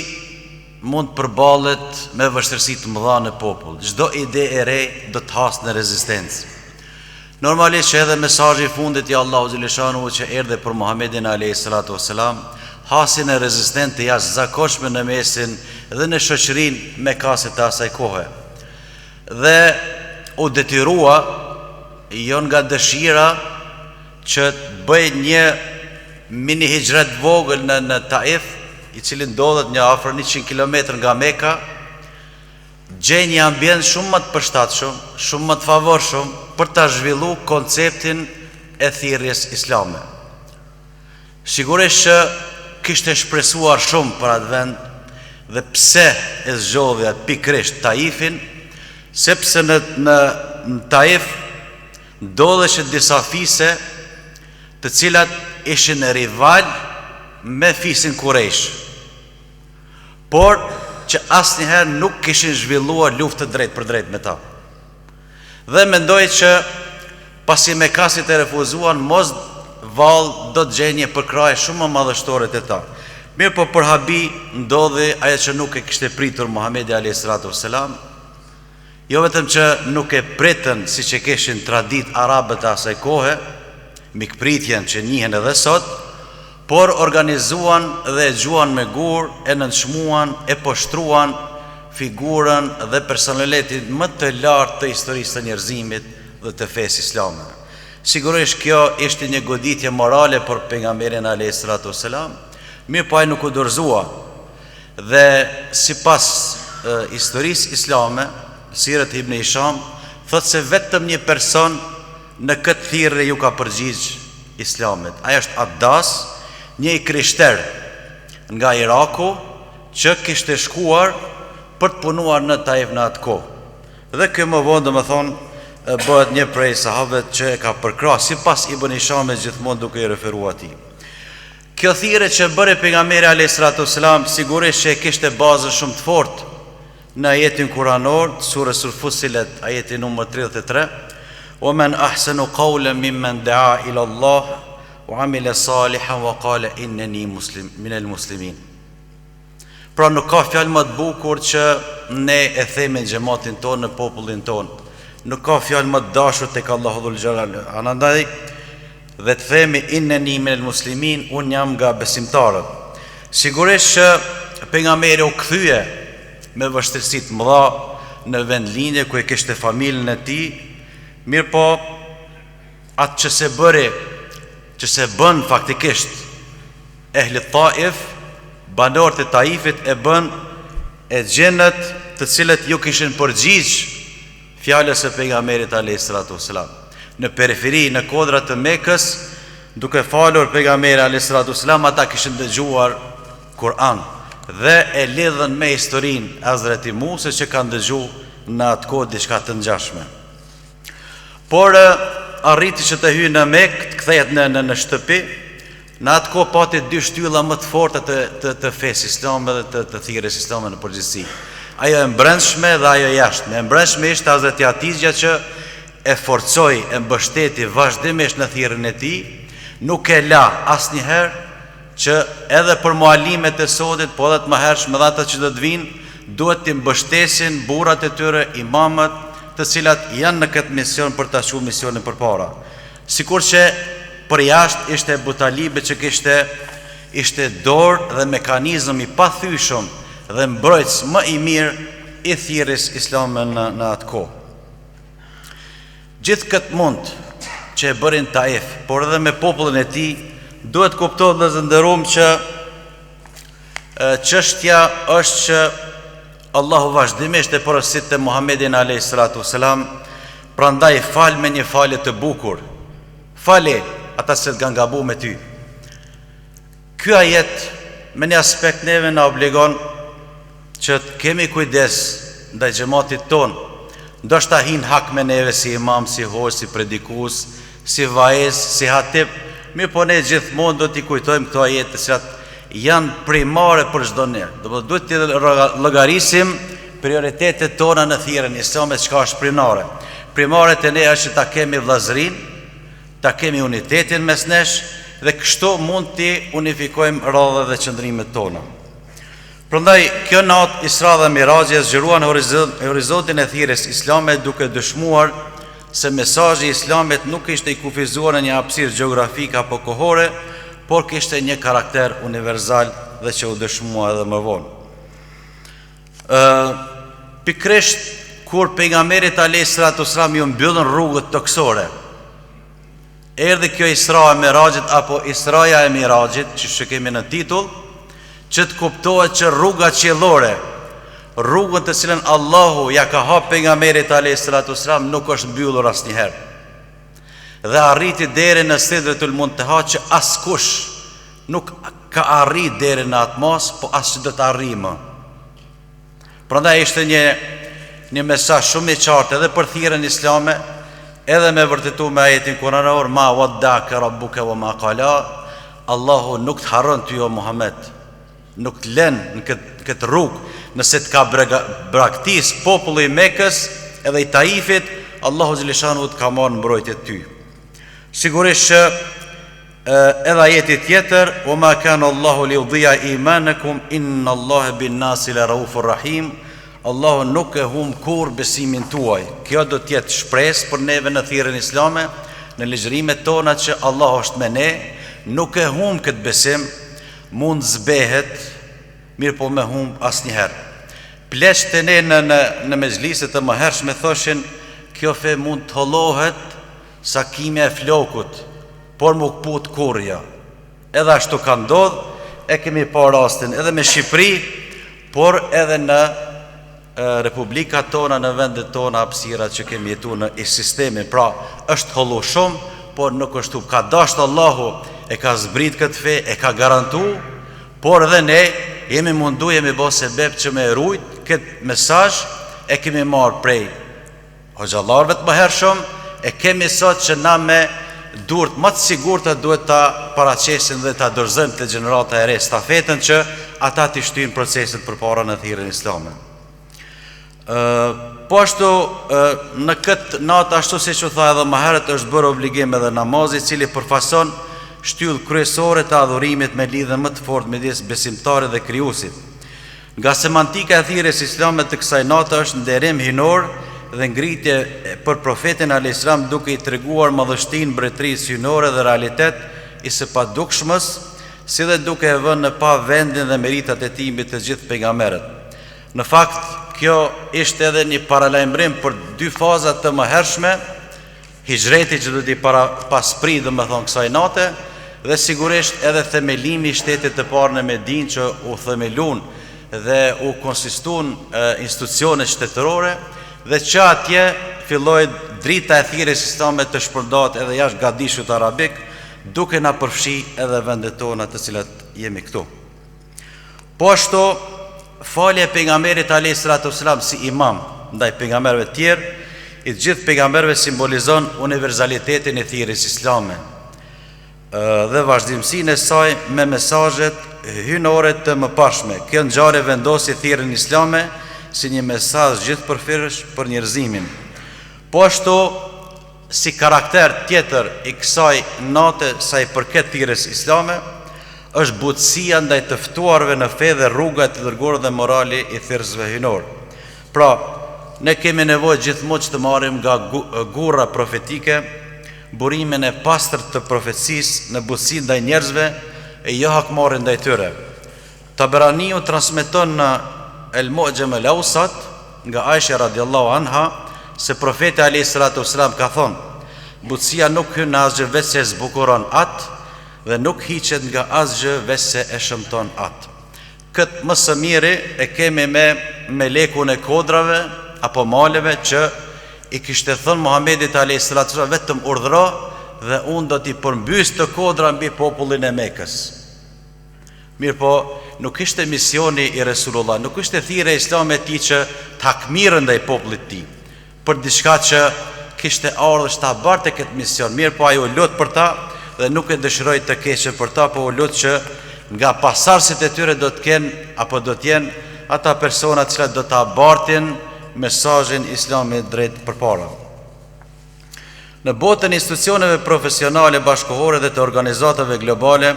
mund përballet me vështirësi të mëdha në popull. Çdo ide e re do të hasë në rezistencë. Normalisht që edhe mesazhi i fundit i Allahu xhaleshanu që erdhi për Muhamedit alayhis salatu wassalam, hasi në rezistencë të jashtëzakonshme në mesin dhe në shoqërinë mekase të asaj kohe. Dhe u detyrua jo nga dëshira që të bëj një mini hijret vogël në Taif, i cili ndodhet një afër 100 km nga Meka, gjej një ambient shumë më të përshtatshëm, shumë më të favorshëm për ta zhvilluar konceptin e thirrjes islame. Sigurisht që kishte shpresuar shumë për atë vend, dhe pse e zgjodhi pikërisht Taifin, sepse në Taif ndodheshin disa fise të cilat ishin rival me fisin Quraysh, por që asnjëherë nuk kishin zhvilluar luftë drejt për drejt me ta. Dhe mendoj që pasi mekasit e refuzuan, mos vallë do të gjejnë një përkrahje shumë më madhështore te ta. Mirë, po për habi ndodhi ajo që nuk e kishte pritur Muhamedi alayhis salatu wassalam. Jo vetëm që nuk e pritën siç e kishin tradit arabët e asaj kohe, mikpritjen që njihen edhe sot, por organizuan dhe e gjuan me gur, e nënçmuan, e poshtruan figurën dhe personalitetin më të lartë të historisë të njerëzimit dhe të fesë islame. Sigurisht kjo ishte një goditje morale për pejgamberin alayhis salatu wassalam, mirë po ai nuk u dorëzua. Dhe sipas historisë islame, Sirat Ibn Hisham thot se vetëm një person në këtë thirrje ju ka përgjigj Islamit. Ai është Abdas, një i krishter nga Iraku që kishte shkuar për të punuar në Taif në atë kohë. Dhe kjo më vonë domethënë bëhet një prej sahabëve që e ka përkrahur sipas Ibn Hishamit gjithmonë duke i referuar atij. Kjo thirrje që bëri pejgamberi alayhis salatu wassalam sigurisht që kishte bazën shumë të fortë në ajetin kuranor, surës Fussilet, ajeti numër 33, "Wa man ahsanu qawlan mimman da'a ila Allah wa amila salihan wa qala innani minal muslimin." Pra nuk ka fjalë më të bukur që ne e themi në xhamatin tonë, në popullin tonë. Nuk ka fjalë më të dashur tek Allahu dhul jalal. Andaj dhe të themi innani minal muslimin, un jam nga besimtarët. Sigurisht që pejgamberi u kthye me vështirësi të mëdha në vendlinje ku e kishte familjen e tij, mirë po atë që se bëri, që se bën faktikisht ehli Taif, banorët e Taifit e bën e gjenët të cilët ju kishin përgjigj fjalës së pejgamberit alayhis salatu wassalam. Në periferi, në kodrat të Mekës, duke falur pejgamberi alayhis salatu wassalam, ata kishin dëgjuar Kur'an dhe e lidhën me historinë e Hazreti Musës që kanë dëgjuar në atë kohë diçka të ngjashme. Por arriti që të hyjë në Mekë, të kthehet në shtëpi. Në atë kohë pati dy shtylla më të forta të fesë islame dhe të thirrjes islame në përgjithësi. Ajo e brendshme dhe ajo jashtme. E brendshme ishte Hazreti Hatixha që e forcoi, e mbështeti vazhdimisht në thirrjen e tij, nuk e la asnjëherë që edhe për mualimet e sotit, po edhe të mëhershme dhe ata që do të vinë, duhet të mbështesin burrat e tyre, imamët, të cilat janë në këtë mision për ta shuar misionin përpara. Sikur që për jashtë ishte Abu Talibi që ishte dorë dhe mekanizëm i pathyeshëm dhe mbrojtës më i mirë i thirrjes islame në atë kohë. Gjithë këtë mund që e bërin Taif, por edhe me popullin e tij, duhet kuptohet dhe zëndërum që çështja është që Allahu vazhdimisht e porosit të Muhammedin a.s. Prandaj fal me një falje të bukur. Fale ata se të kanë gabu me ty. Ky ajet me një aspekt neve na obligon që të kemi kujdes ndaj xhamatit ton. Ndoshta hin hak me neve si imam, si hoxh, si predikus, si vajz, si hatib. Mirë po ne gjithmonë do t'i kujtojmë këto ajete të cilat janë primare për çdo ne. Duhet të llogarisim prioritetet tona në thirrjen islame, çka është primare. Primare te ne është që ta kemi vllazërinë, ta kemi unitetin mes nesh dhe kështu mund t'i unifikojmë rrodhët dhe qëndrimet tona. Prandaj kjo natë Isra dhe Miraxhi e zgjeruan horizontin e thirrjes islame duke dëshmuar se mesazhi i Islamit nuk ishte i kufizuar në një hapësirë gjeografike apo kohore, por kishte një karakter universal dhe që u dëshmua edhe më vonë. Pikrisht kur pejgamberit a.s. ju mbyllën rrugët toksore, erdhi kjo Isra e Miraxhit apo Israja e Miraxhit, që kemi në titull, që të kuptohet që rruga qiellore, rrugën të cilën Allahu ja ka hap pejgamberit a.s. nuk është mbyllur asnjëherë. Dhe arriti deri në Sidratul Muntaha që askush nuk ka arrit deri në atë mos, po as që do të arrijë më. Prandaj ishte një mesazh shumë i qartë edhe për thirrjen islame, edhe me vërtetu me ajetin kuranor, ma wadda'aka rabbuka wa ma qala, Allahu nuk të harron ty o Muhammed, nuk të lën në këtë rrugë, nëse të ka braktis populli i Mekës edhe i Taifit, Allahu xhaleshanu të ka marrë mbrojtje ty. Sigurisht që edhe ajeti tjetër, wa ma kana Allahu li yudhi'a imanakum inna Allaha bin nasi la raufur rahim, Allahu nuk e humb kur besimin tuaj. Kjo do të jetë shpresë për neve në thirrjen islame, në ligjërimet tona që Allah është me ne, nuk e humb këtë besim, mund zbehet, mirë po me humb asnjëherë. Pleqët e ne në mezhliset e mëhershme thoshin, kjo fe mund të hollohet sa kimja e flokut, por më kput kurrja. Edhe ashtu ka ndodhur, e kemi pa rastin edhe me Shqipëri, por edhe në republikat tona, në vendet tona, hapësirat që kemi jetu në sistemin. Pra, është hollu shumë, por nuk është tu. Ka dashur Allahu, e ka zbrit këtë fe, e ka garantu, por edhe ne jemi mundu, jemi bo sebeb që me rujt këtë mesazh, e kemi marrë prej hoxhallarëve të mëhershëm, e kemi sot që na me durët më të sigurta duhet ta paraqesin dhe ta dorëzojmë të gjenerata e re stafetën që ata të shtyjnë proceset përpara në thirrjen islame. Po ashtu në këtë natë, ashtu siç u tha edhe më herët, është bërë obligim edhe namazi, i cili përfason shtyllë kryesore të adhurimit me lidhje më të fortë midis besimtarit dhe krijuesit. Nga semantika e thirrjes islame të kësaj nate është nderim hinor dhe ngritje për profetin alayhis salam, duke i treguar madhështinë mbretërisë hynore dhe realitet i së padukshmës, si dhe duke e vënë në pa vendin dhe meritat e tij mbi të gjithë pejgamberët. Në fakt, kjo ishte edhe një paralajmërim për dy fazat të mëhershme, hijreti që do t'i paspri dhe më thonë kësaj nate, dhe sigurisht edhe themelimi i shtetit të parë në Medinë që u themelun dhe u konsistun institucione shtetërore, dhe që atje filloi drita e thirrjes islame të shpërndahet edhe jashtë gadishut arabik, duke na përfshi edhe vendet tona të cilat jemi këtu. Po ashtu, falja e pejgamberit alayhis salam si imam ndaj pejgamberëve të tjerë, i gjithë pejgamberëve simbolizon universalitetin e thirrjes islame dhe vazhdimsinë e saj me mesazhet hynore të mëparshme. Kjo ngjarje vendosi thirrjen islame si një mesazh gjithëpërfshirës për njerëzimin. Po ashtu, si karakter tjetër i kësaj nate sa i përket thirrjes islame, është butësia ndaj të ftuarve në fe dhe rruga e të dërguar dhe morali i thirrësve hynor. Pra, ne kemi nevojë gjithmonë që të marrim nga gurra profetike burimin e pastërt të profecisë në butësi ndaj njerëzve e jo hakmarrje ndaj tyre. Taberaniu transmeton në El Mu'jam El Awsat nga Aisha radiallahu anha se profeti alayhi salatu wasalam ka thonë: butësia nuk hyn në asgjë veç se zbukuron atë dhe nuk hiqet nga asgjë veç se e shëmton atë. Këtë më së miri e kemi me melekun e kodrave apo maleve që i kishte thënë Muhamedit alayhi salatu wasalam vetëm urdhëro dhe unë do t'i përmbys të kodra mbi popullin e Mekës. Mirë po, nuk ishte misioni i Resulullah, nuk ishte thirrja e Islamit ti që takmirën ndaj popullit ti, për diçka që kishte ardhur ta barte këtë mision. Mirë po, ajo lut për ta dhe nuk e dëshiroi të keqe për ta, po lut që nga pasardhësit e tyre do të kenë apo do të jenë ata persona të cilat do ta bartin mesazhin islamit drejt përpara. Në botën e institucioneve profesionale bashkëkohore dhe të organizatave globale,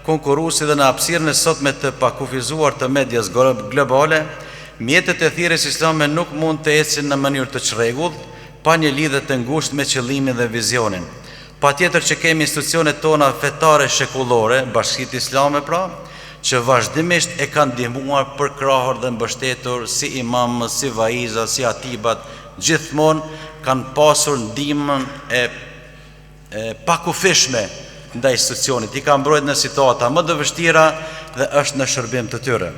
konkurruesi dhe në hapësirën e sotme të pakufizuar të medias globale, mjetet e thirrjes islame nuk mund të ecin në mënyrë të çrregullt, pa një lidhje të ngushtë me qëllimin dhe vizionin. Patjetër që kemi institucionet tona fetare shekullore, Bashkitë Islame pra, që vazhdimisht e kanë ndihmuar për krahur dhe mbështetur si imam, si vaiza, si atibat, gjithmonë kanë pasur ndihmën e pakufishme ndaj institucionit. I kanë mbrojtur në situata më të vështira dhe është në shërbim të tyre.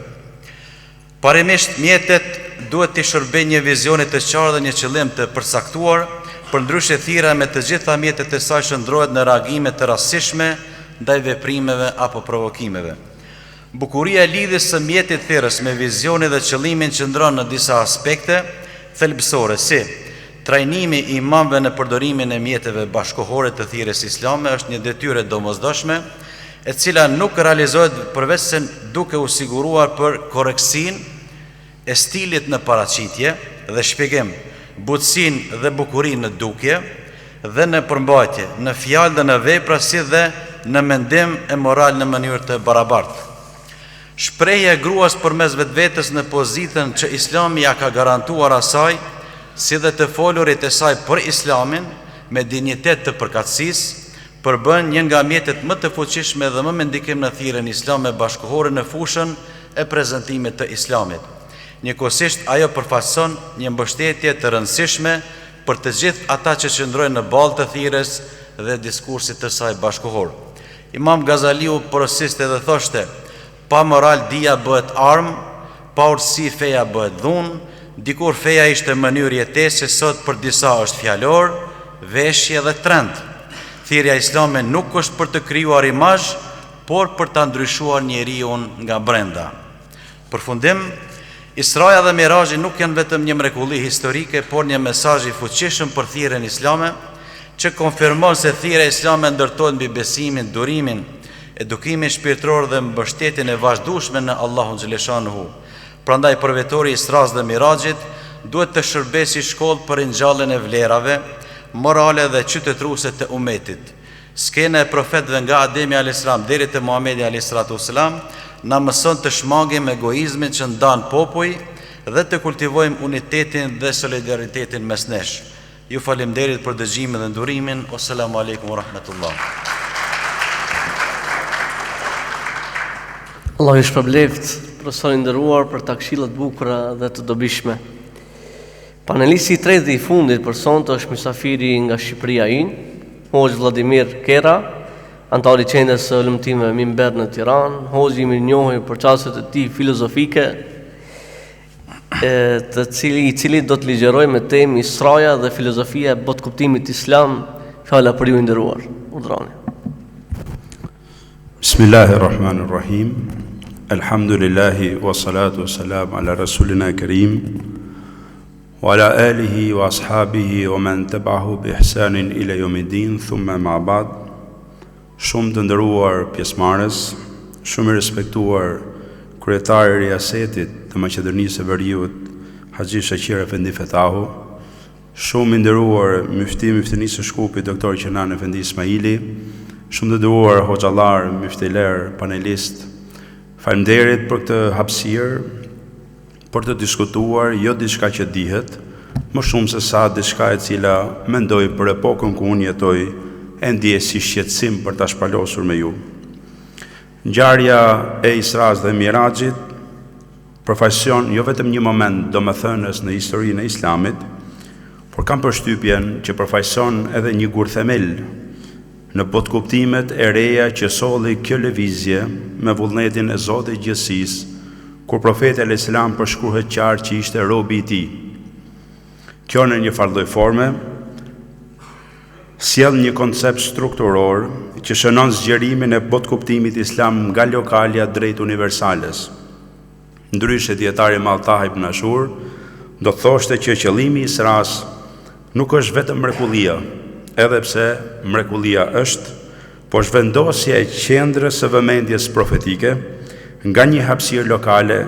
Parimisht mjetet duhet të shërbejnë një vizionit të qartë dhe një qëllim të përcaktuar, përndryshe thirrja me të gjitha mjetet e saj shndrohet në reagime të rastishme ndaj veprimeve apo provokimeve. Bukuria e lidhjes së mjetit thirrës me vizionin dhe qëllimin qëndron në disa aspekte thelbësore, si trajnimi i imamëve në përdorimin e mjeteve bashkëkohore të thirrjes islame është një detyrë domosdoshme, e cila nuk realizohet përveç se duke u siguruar për korreksinë e stilit në paraqitje dhe shpjegim, butësinë dhe bukurinë në dukje dhe në përmbajtje, në fjalë dhe në vepra, si dhe në mendim e moral në mënyrë të barabartë. Shprehja e gruas përmes vetvetes në pozitën që Islami ja ka garantuar asaj, si dhe të folurit e saj për Islamin me dinjitet të përkatësisë, përbën një nga mjetet më të fuqishme dhe më me ndikim në thirrjen islame bashkëkohore në fushën e prezantimit të Islamit. Njëkohësisht ajo përfaqëson një mbështetje të rëndësishme për të gjithë ata që qëndrojnë në balë të thirrjes dhe diskursit të saj bashkëkohor. Imam Gazaliu porosiste dhe thoshte: pa moral dia bëhet armë, pa urtësi feja bëhet dhunë, dikur feja ishte mënyrë jetese, sot për disa është fjalor, veshje dhe trend. Thirrja islame nuk është për të krijuar imazh, por për ta ndryshuar njeriu nga brenda. Përfundim, Israja dhe Mirazhi nuk janë vetëm një mrekulli historike, por një mesazh i fuqishëm për thirrjen islame, që konfirmon se thirrja islame ndërtohet mbi besimin, durimin, edukimin shpirtëror dhe mbështetjen e vazhdueshme në Allahun xhaleshanuhu. Prandaj përvetori i Isras dhe Mirazhit duhet të shërbesi shkollë për ringjalljen e vlerave morale dhe qytetëruese të umetit. Skena e profetëve nga Ademi a.s. deri te Muhamedi a.s. na mëson të shmangim egoizmin që ndan popull dhe të kultivojmë unitetin dhe solidaritetin mes nesh. Ju faleminderit për dëgjimin dhe ndurimin. Assalamu alaikum wa rahmatullah. Allah ju shpërbleft, profesor i nderuar, për ta këshillat bukura dhe të dobishme. Panelisti i tretë dhe i fundit për sonte është mysafiri nga Shqipëria ynë, Hoxh Vladimir Kera, antari i qendrës së lëmtimeve Minber në Tiranë. Hoxhi i mirënjohur për çastet e tij filozofike, i cili do të ligjerojë me temë Israja dhe filozofia e botkuptimit islam. Fjala për ju i nderuar. Urdhroni. Bismillahirrahmanirrahim. Alhamdulillahi wa salatu wa salam ala rasulina karim wa ala alihi wa ashabihi wa man tabahu bi ihsanin ila yawmiddin, thumma ma ba'd. Shumë të nderuar pjesëmarrës, shumë i respektuar kryetari i riasetit të Maqedonisë së Veriut, Haxhi Shaqir Efendi Fetahu, shumë i nderuar myftinisë së Shkupit doktor Qenan Efendi Ismaili, shumë të nderuar hoxhallar, myftiler, panelist. Faleminderit për këtë hapësirë, për të diskutuar jo diçka që dihet, më shumë se sa diçka e cila mendoj për epokën ku unë jetoj e ndje si shqetësim për ta shpalosur me ju. Ngjarja e Isras dhe Mirajit përfaqëson jo vetëm një moment domethënës në historinë e Islamit, por kam përshtypjen që përfaqëson edhe një gur themel në botkuptimet e reja që solli kjo lëvizje me vullnetin e Zotit Gjithësisë, kur profeti alayhis salam përshkruhet qartë që ishte robi i tij. Kjo në një farë forme sjell një koncept strukturor që shënon zgjerimin e botkuptimit islam nga lokalja drejt universales. Ndryshe dietari Maltah ibn Ashur do thoshte që qëllimi i Isras nuk është vetëm mrekullia, edhe pse mrekullia është, por zhvendosja e qendrës së vëmendjes profetike nga një hapësirë lokale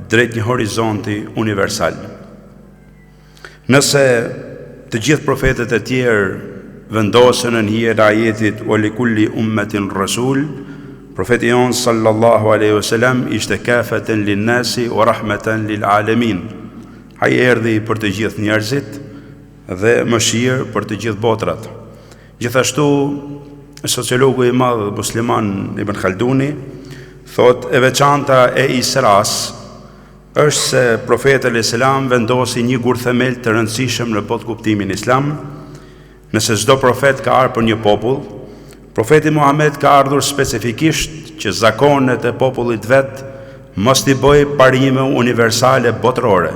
drejt një horizonti universal. Nëse të gjithë profetët e tjerë vendosën në hijer ajetit "Wa likulli ummatin rasul", profeti jon sallallahu alaihi wasallam ishte kafatan lin-nasi wa rahmatan lil-alamin. Ai erdhi për të gjithë njerëzit dhe mëshirë për të gjithë botrat. Gjithashtu, sociologu i madh musliman Ibn Khalduni thot e veçanta e Isras është se profeti alayhis salam vendosi një gur themel të rëndësishëm në botkuptimin islam. Nëse çdo profet ka ardhur për një popull, profeti Muhammed ka ardhur specifikisht që zakonet e popullit vet mos t'i bëjë parime universale botërore,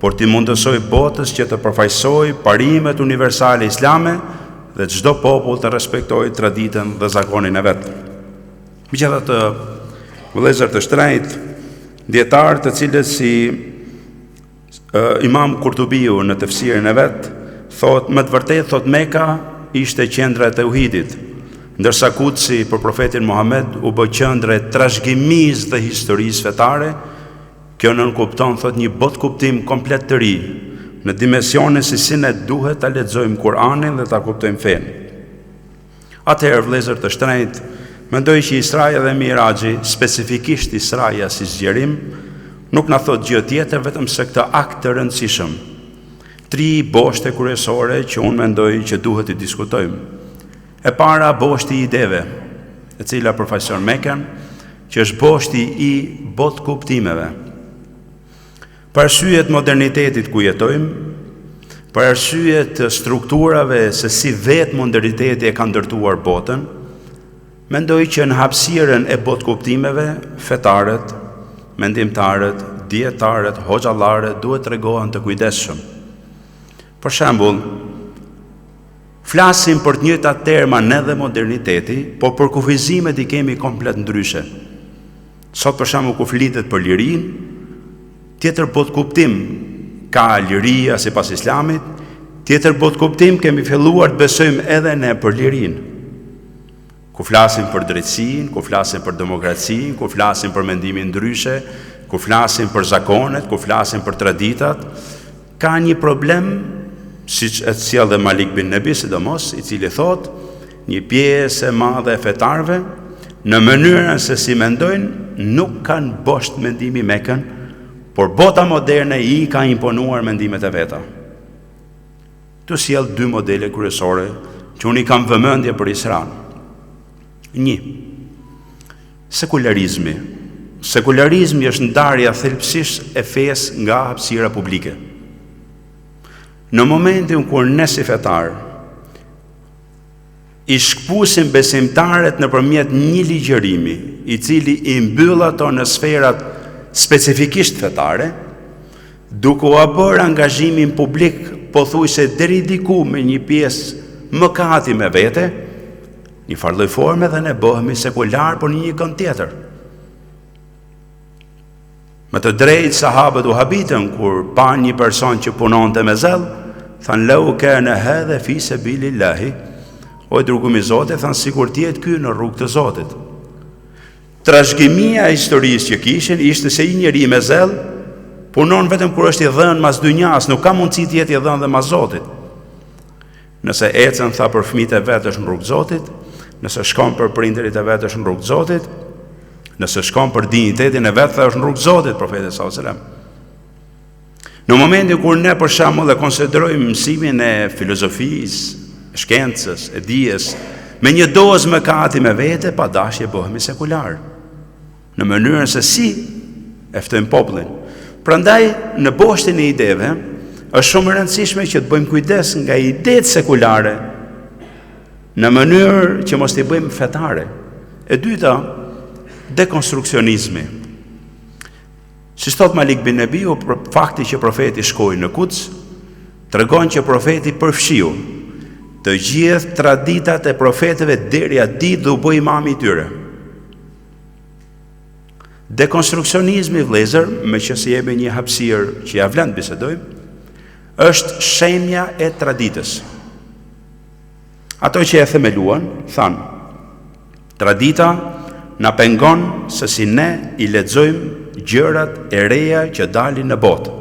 por t'i mundësoj botës që të përfaqësoj parimet universale islame dhe çdo popull të respektojë traditën dhe zakonin e vet. Megjithatë, vëllezër të shtrenjtë, dietarë të cilët si Imam Kurtubiu në tefsirin e vet thot, më të vërtetë thot Meka ishte qendra e tauhidit, ndërsa Kutsi për profetin Muhammed u bë qendër e trashëgimisë dhe historisë fetare. Kjo nënkupton thot një botkuptim komplet të ri në dimensionin se si ne duhet ta lexojmë Kur'anin dhe ta kuptojmë fenë. Atëherë, vëllezër të shtrenjtë, mendoj që Israja dhe Miraxhi, specifikisht Israja si zgjerim, nuk na thot gjë tjetër vetëm se këtë akt të rëndësishëm. 3 boshte kryesore që unë mendoj që duhet të diskutojmë. E para, boshti i ideve, e cila përfaqëson Mekën, që është boshti i botkuptimeve. Për arsye të modernitetit ku jetojmë, për arsye të strukturave se si vetë moderniteti e ka ndërtuar botën, mendoj që në hapësirën e botkuptimeve, fetarët, mendimtarët, dietarët, hoxhallarët duhet tregohen të kujdesshëm. Për shembull, flasim për të njëjtat terma ne dhe moderniteti, por për kufizimet i kemi komplet ndryshe. Sot për shembull kur flitet për lirinë, tjetër botkuptim ka liria sipas Islamit, tjetër botkuptim kemi filluar të besojmë edhe ne për lirinë. Ku flasim për drejtësinë, ku flasim për demokracinë, ku flasim për mendimin ndryshe, ku flasim për zakonet, ku flasim për traditat, ka një problem, siç e sjell dhe Malik bin Nebi sidomos, i cili thot, një pjesë e madhe e fetarëve në mënyrën se si mendojnë nuk kanë bosht mendimi Mekën, por bota moderne i ka imponuar mendimet e veta. Tu sjell 2 modele kryesore që unë i kam vëmendje për Isran. 1. Sekularizmi. Sekularizmi është ndarja thelbësisht e fesë nga hapësira publike. Në momentin kur ne si fetar i shkpusim besimtarët nëpërmjet një ligjërimi, i cili i mbyll ato në sferat specifikisht fetare, duke u bërë angazhimin publik pothuajse deri diku me një pjesë mëkati me vete, një farë lloj forme dhe ne bëhemi sekular por në një kënd tjetër. Me të drejtë sahabët u habitën kur pa një person që punonte me zell, thanë lau kana hadha fi sabilillahi, o dërgumi i Zotit, thanë sikur të jetë ky në rrugë të Zotit. Trashëgimia e historisë që kishin ishte se një njeri me zell punon vetëm kur është i dhënë mas dynjas, nuk ka mundësi të jetë i dhënë dhe mas Zotit. Nëse ecën tha për fëmijët e vet është në rrugë të Zotit, nëse shkon për prindërit e vet është në rrugë të Zotit, nëse shkon për dinjitetin e vet tha është në rrugë të Zotit, profeti sallallahu alajhi wasallam. Në momentin kur ne për shembull e konsiderojmë mësimin e filozofisë, shkencës, e dijes, me një dozë mëkati me vete, pa dashje bëhemi sekular. Në mënyrën se si e ftojmë popullin. Prandaj në boshtin e ideve është shumë e rëndësishme që të bëjmë kujdes nga idetë sekulare në mënyrë që mos t'i bëjmë fetare. E dyta, dekonstruksionizmi. Si thot Malik bin Nebiu, fakti që profeti shkoi në Kuds tregon që profeti përfshiu të gjithë traditat e profetëve deri atij dhe u bë imam i tyre. Dekonstruksionizmi, vëllezër, me që si jemi një hapësirë që ja vlen të bisedojmë, është shemja e traditës. Ato që e themeluan, thanë, tradita na pengon se si ne i lexojmë gjërat e reja që dalin në botë.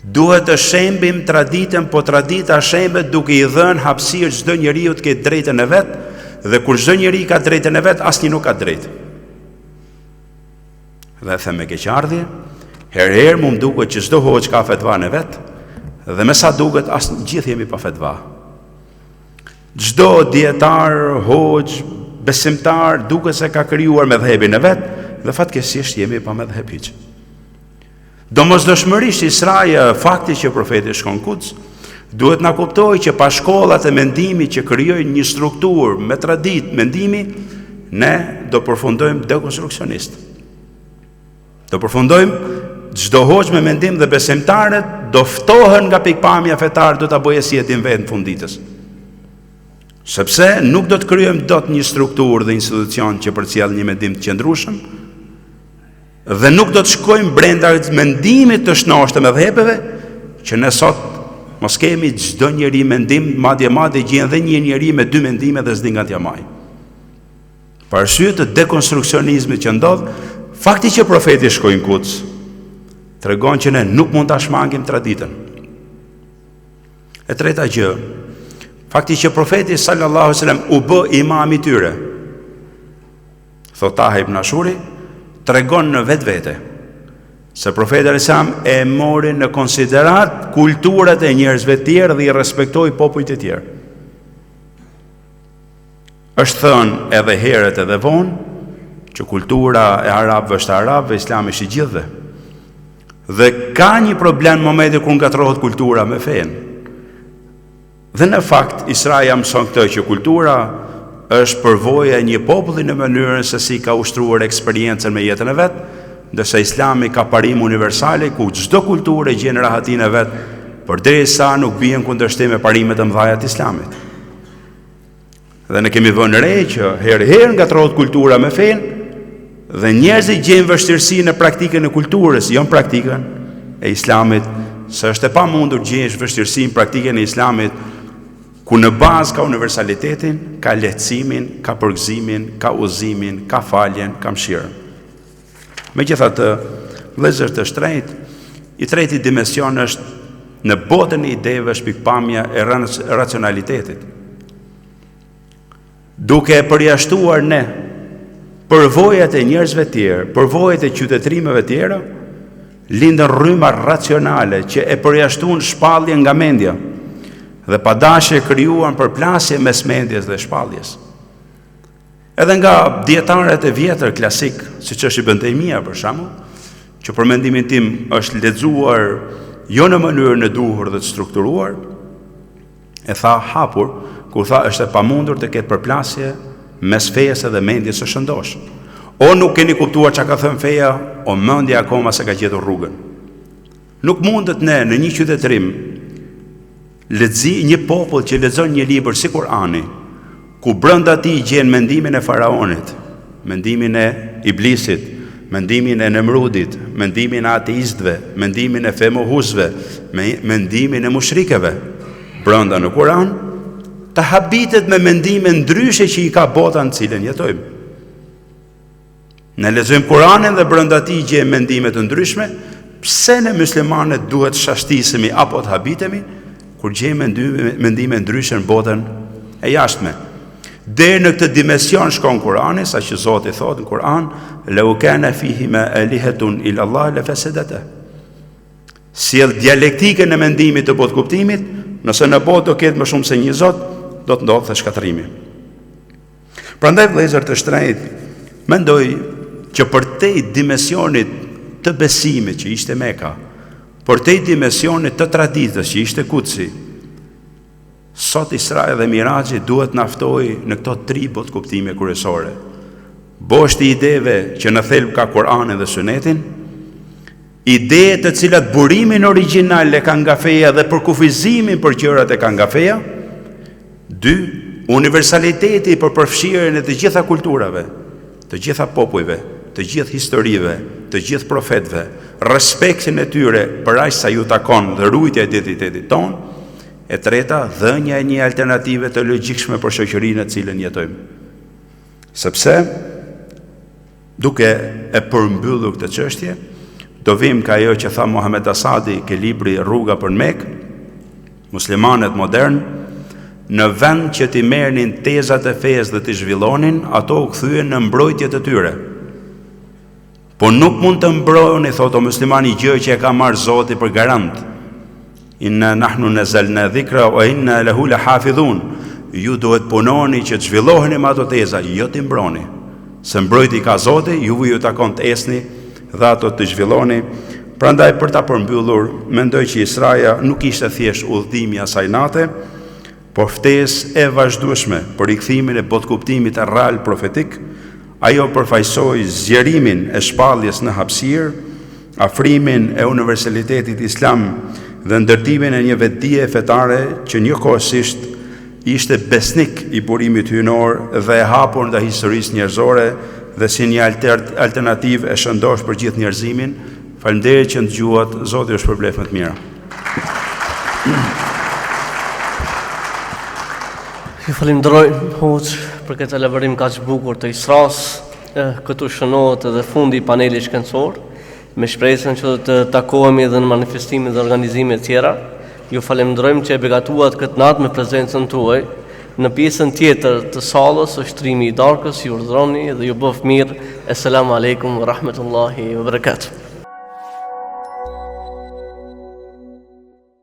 Duhet të shembim traditën, po tradita shembet duke i dhënë hapësirë çdo njeriu të ketë drejtën e vet, dhe kur çdo njeri ka drejtën e vet, asnjë nuk ka drejtë. Dhe e them me keqardhje, herëherë më duket që çdo hoxh ka fetvan e vet, dhe me sa duket gjithë jemi pa fetva. Çdo dietar, hoxh, besimtar duket se ka krijuar medhhebin e vet, dhe fatkeqësisht jemi pa medhheb hiç. Domosdoshmërisht Israja, fakti që profeti shkon Kuds, duhet na kuptojë që pa shkollat e mendimit që krijojnë një strukturë me traditë mendimi, ne do përfundojmë dekonstruksionist. Do përfundojmë çdo hoxh me mendim dhe besimtarët do ftohen nga pikpamja fetare, do ta bëjë si e din vetë në funditës. Sepse nuk do të krijojmë dot një strukturë dhe institucion që përcjell një mendim të qëndrueshëm, dhe nuk do të shkojmë brenda mendimit të shnoshtë me dhepeve, që ne sot mos kemi çdo njeri mendim, madje gjen dhe një njeri me dy mendime dhe s'di nga t'ja maj. Për arsye të dekonstruksionizmit që ndodh, fakti që profeti shkoi në Kuds tregon që ne nuk mund ta shmangim traditën. E treta gjë, fakti që profeti sallallahu alaihi wasallam u bë imam i tyre, thot Taha ibn Ashuri, tregon në vetvete se profeti alisam e mori në konsiderat kulturat e njerëzve të tjerë dhe i respektoi popujt e tjerë. Është thënë edhe herët edhe vonë që kultura e arabëve është arabëve, Islami është i gjithëve. Dhe ka një problem në momentin kur ngatrohet kultura me fenë. Dhe në fakt Israja mëson këtë që kultura është përvoja e një populli në mënyrën se si ka ushtruar eksperiencën me jetën e vet, ndërsa Islami ka parim universale ku çdo kulturë gjen rahatinë e vet, përderisa nuk bien kundërshtim me parimet e mëdha të Islamit. Dhe ne kemi vënë re që herë ngatrohet kultura me fenë dhe njerëzit gjejnë vështirësi në praktikën e kulturës, jo në praktikën e Islamit, se është e pamundur gjesh vështirësi në praktikën e Islamit, ku në bazë ka universalitetin, ka lehtësimin, ka përgëzimin, ka udhëzimin, ka faljen, ka mëshirën. Megjithatë, vëllezër të shtrenjtë, i treti dimension është në botën e ideve është pikpamja e racionalitetit. Duke e përjashtuar ne përvojat e njerëzve tjerë, përvojat e qytetërimeve tjera, lindën rryma racionale që e përjashtuan shpalljen nga mendja dhe padashje krijuan përplasje mes mendjes dhe shpalljes. Edhe nga dietarët e vjetër klasik, siç është Ibn Taymija për shembull, që për mendimin tim është lexuar jo në mënyrën e duhur dhe të strukturuar, e tha hapur, kur tha është e pamundur të ketë përplasje mes fesë dhe mendjes së shëndosh. O nuk keni kuptuar çka ka thënë feja, o mendja akoma se ka gjetur rrugën. Nuk mundet ne në një qytetërim një popull që lexon një libër si Kurani, ku brenda tij gjen mendimin e faraonit, mendimin e iblisit, mendimin e Nemrudit, mendimin e ateistëve, mendimin e femohusëve, mendimin e mushrikëve, brenda në Kur'an, të habitet me mendime ndryshe që i ka bota në cilën jetojmë. Ne lexojmë Kur'anin dhe brenda tij gjejmë mendime të ndryshme, pse ne muslimanët duhet shashtisemi apo të habitemi kur gjejmë mendime ndryshe në botën e jashtme. Deri në këtë dimension shkon Kurani, sa që Zoti thotë në Kur'an, "Lau kana fihi ma alihatun illa Allah la fasadata." sjell dialektikën e mendimit të botë kuptimit, nëse në botë do ketë më shumë se një Zot, do të ndodhë shkatërimi. Prandaj vëllezër të shtrenjtë, mendoj që përtej dimensionit të besimit që ishte Meka, përtej dimensionit të traditës që ishte Kutsi, sot Isra dhe Miraxhi duhet naftoj në këto 3 botë kuptime kryesore. Boshti ideve që në thelb ka Kur'anin dhe Sunetin, ide të cilat burimin origjinal e kanë nga feja dhe përkufizimin për gjërat e kanë nga feja. 2. Universaliteti për përfshirjen e të gjitha kulturave, të gjitha popujve, të gjithë historive, të gjithë profetëve, respektin e tyre për aq sa ju takon dhe rujtja e identitetit ton. E 3. Dhënia e një alternative të logjikshme për shoqërinë në cilën jetojmë. Sepse duke e përmbyllur këtë çështje, do vim ka ajo që tha Muhammed Asadi ke libri Rruga për Mekë, muslimanët modern, në vend që t'i merrnin tezat e fesë dhe t'i zhvillonin, ato u kthyen në mbrojtje të tyre. Po nuk mund të mbrojni, thotë muslimani, gjë që e ka marrë Zoti për garant. Inna nahnu nazzalna dhikra wa inna lahu lahafidhun. Ju duhet punoni që të zhvilloheni me ato teza, jo t'i mbroni. Se mbrojti ka Zoti, juve ju takon të esni dhe ato të zhvilloni. Prandaj për ta përmbyllur, mendoj që Israja nuk ishte thjesht udhëtimi asaj nate, por ftesë e vazhdueshme për rikthimin e botkuptimit real profetik. Ajo përfaqësoi zgjerimin e shpalljes në hapësirë, afrimin e universalitetit islam dhe ndërtimin e një vetdije fetare që njëkohësisht ishte besnik i burimit hyjnor dhe e hapur ndaj historisë njerëzore dhe si një alternativë e shëndosh për gjithë njerëzimin. Faleminderit që ndëgjuat, Zoti ju shpërblef më të mira. Ju falenderoj hoc për këtë elaborim kaq bukur të Isras. Këtu shënohet edhe fundi i panelit shkencor, me shpresën që të takohemi edhe në manifestime dhe organizime të tjera. Ju falenderojmë që e begatuat këtë natë me prezencën tuaj. Në pjesën tjetër të sallës është trimi i darkës, ju urdhroni dhe ju bëf mirë. Assalamu alaikum wa rahmatullahi wa barakatuh.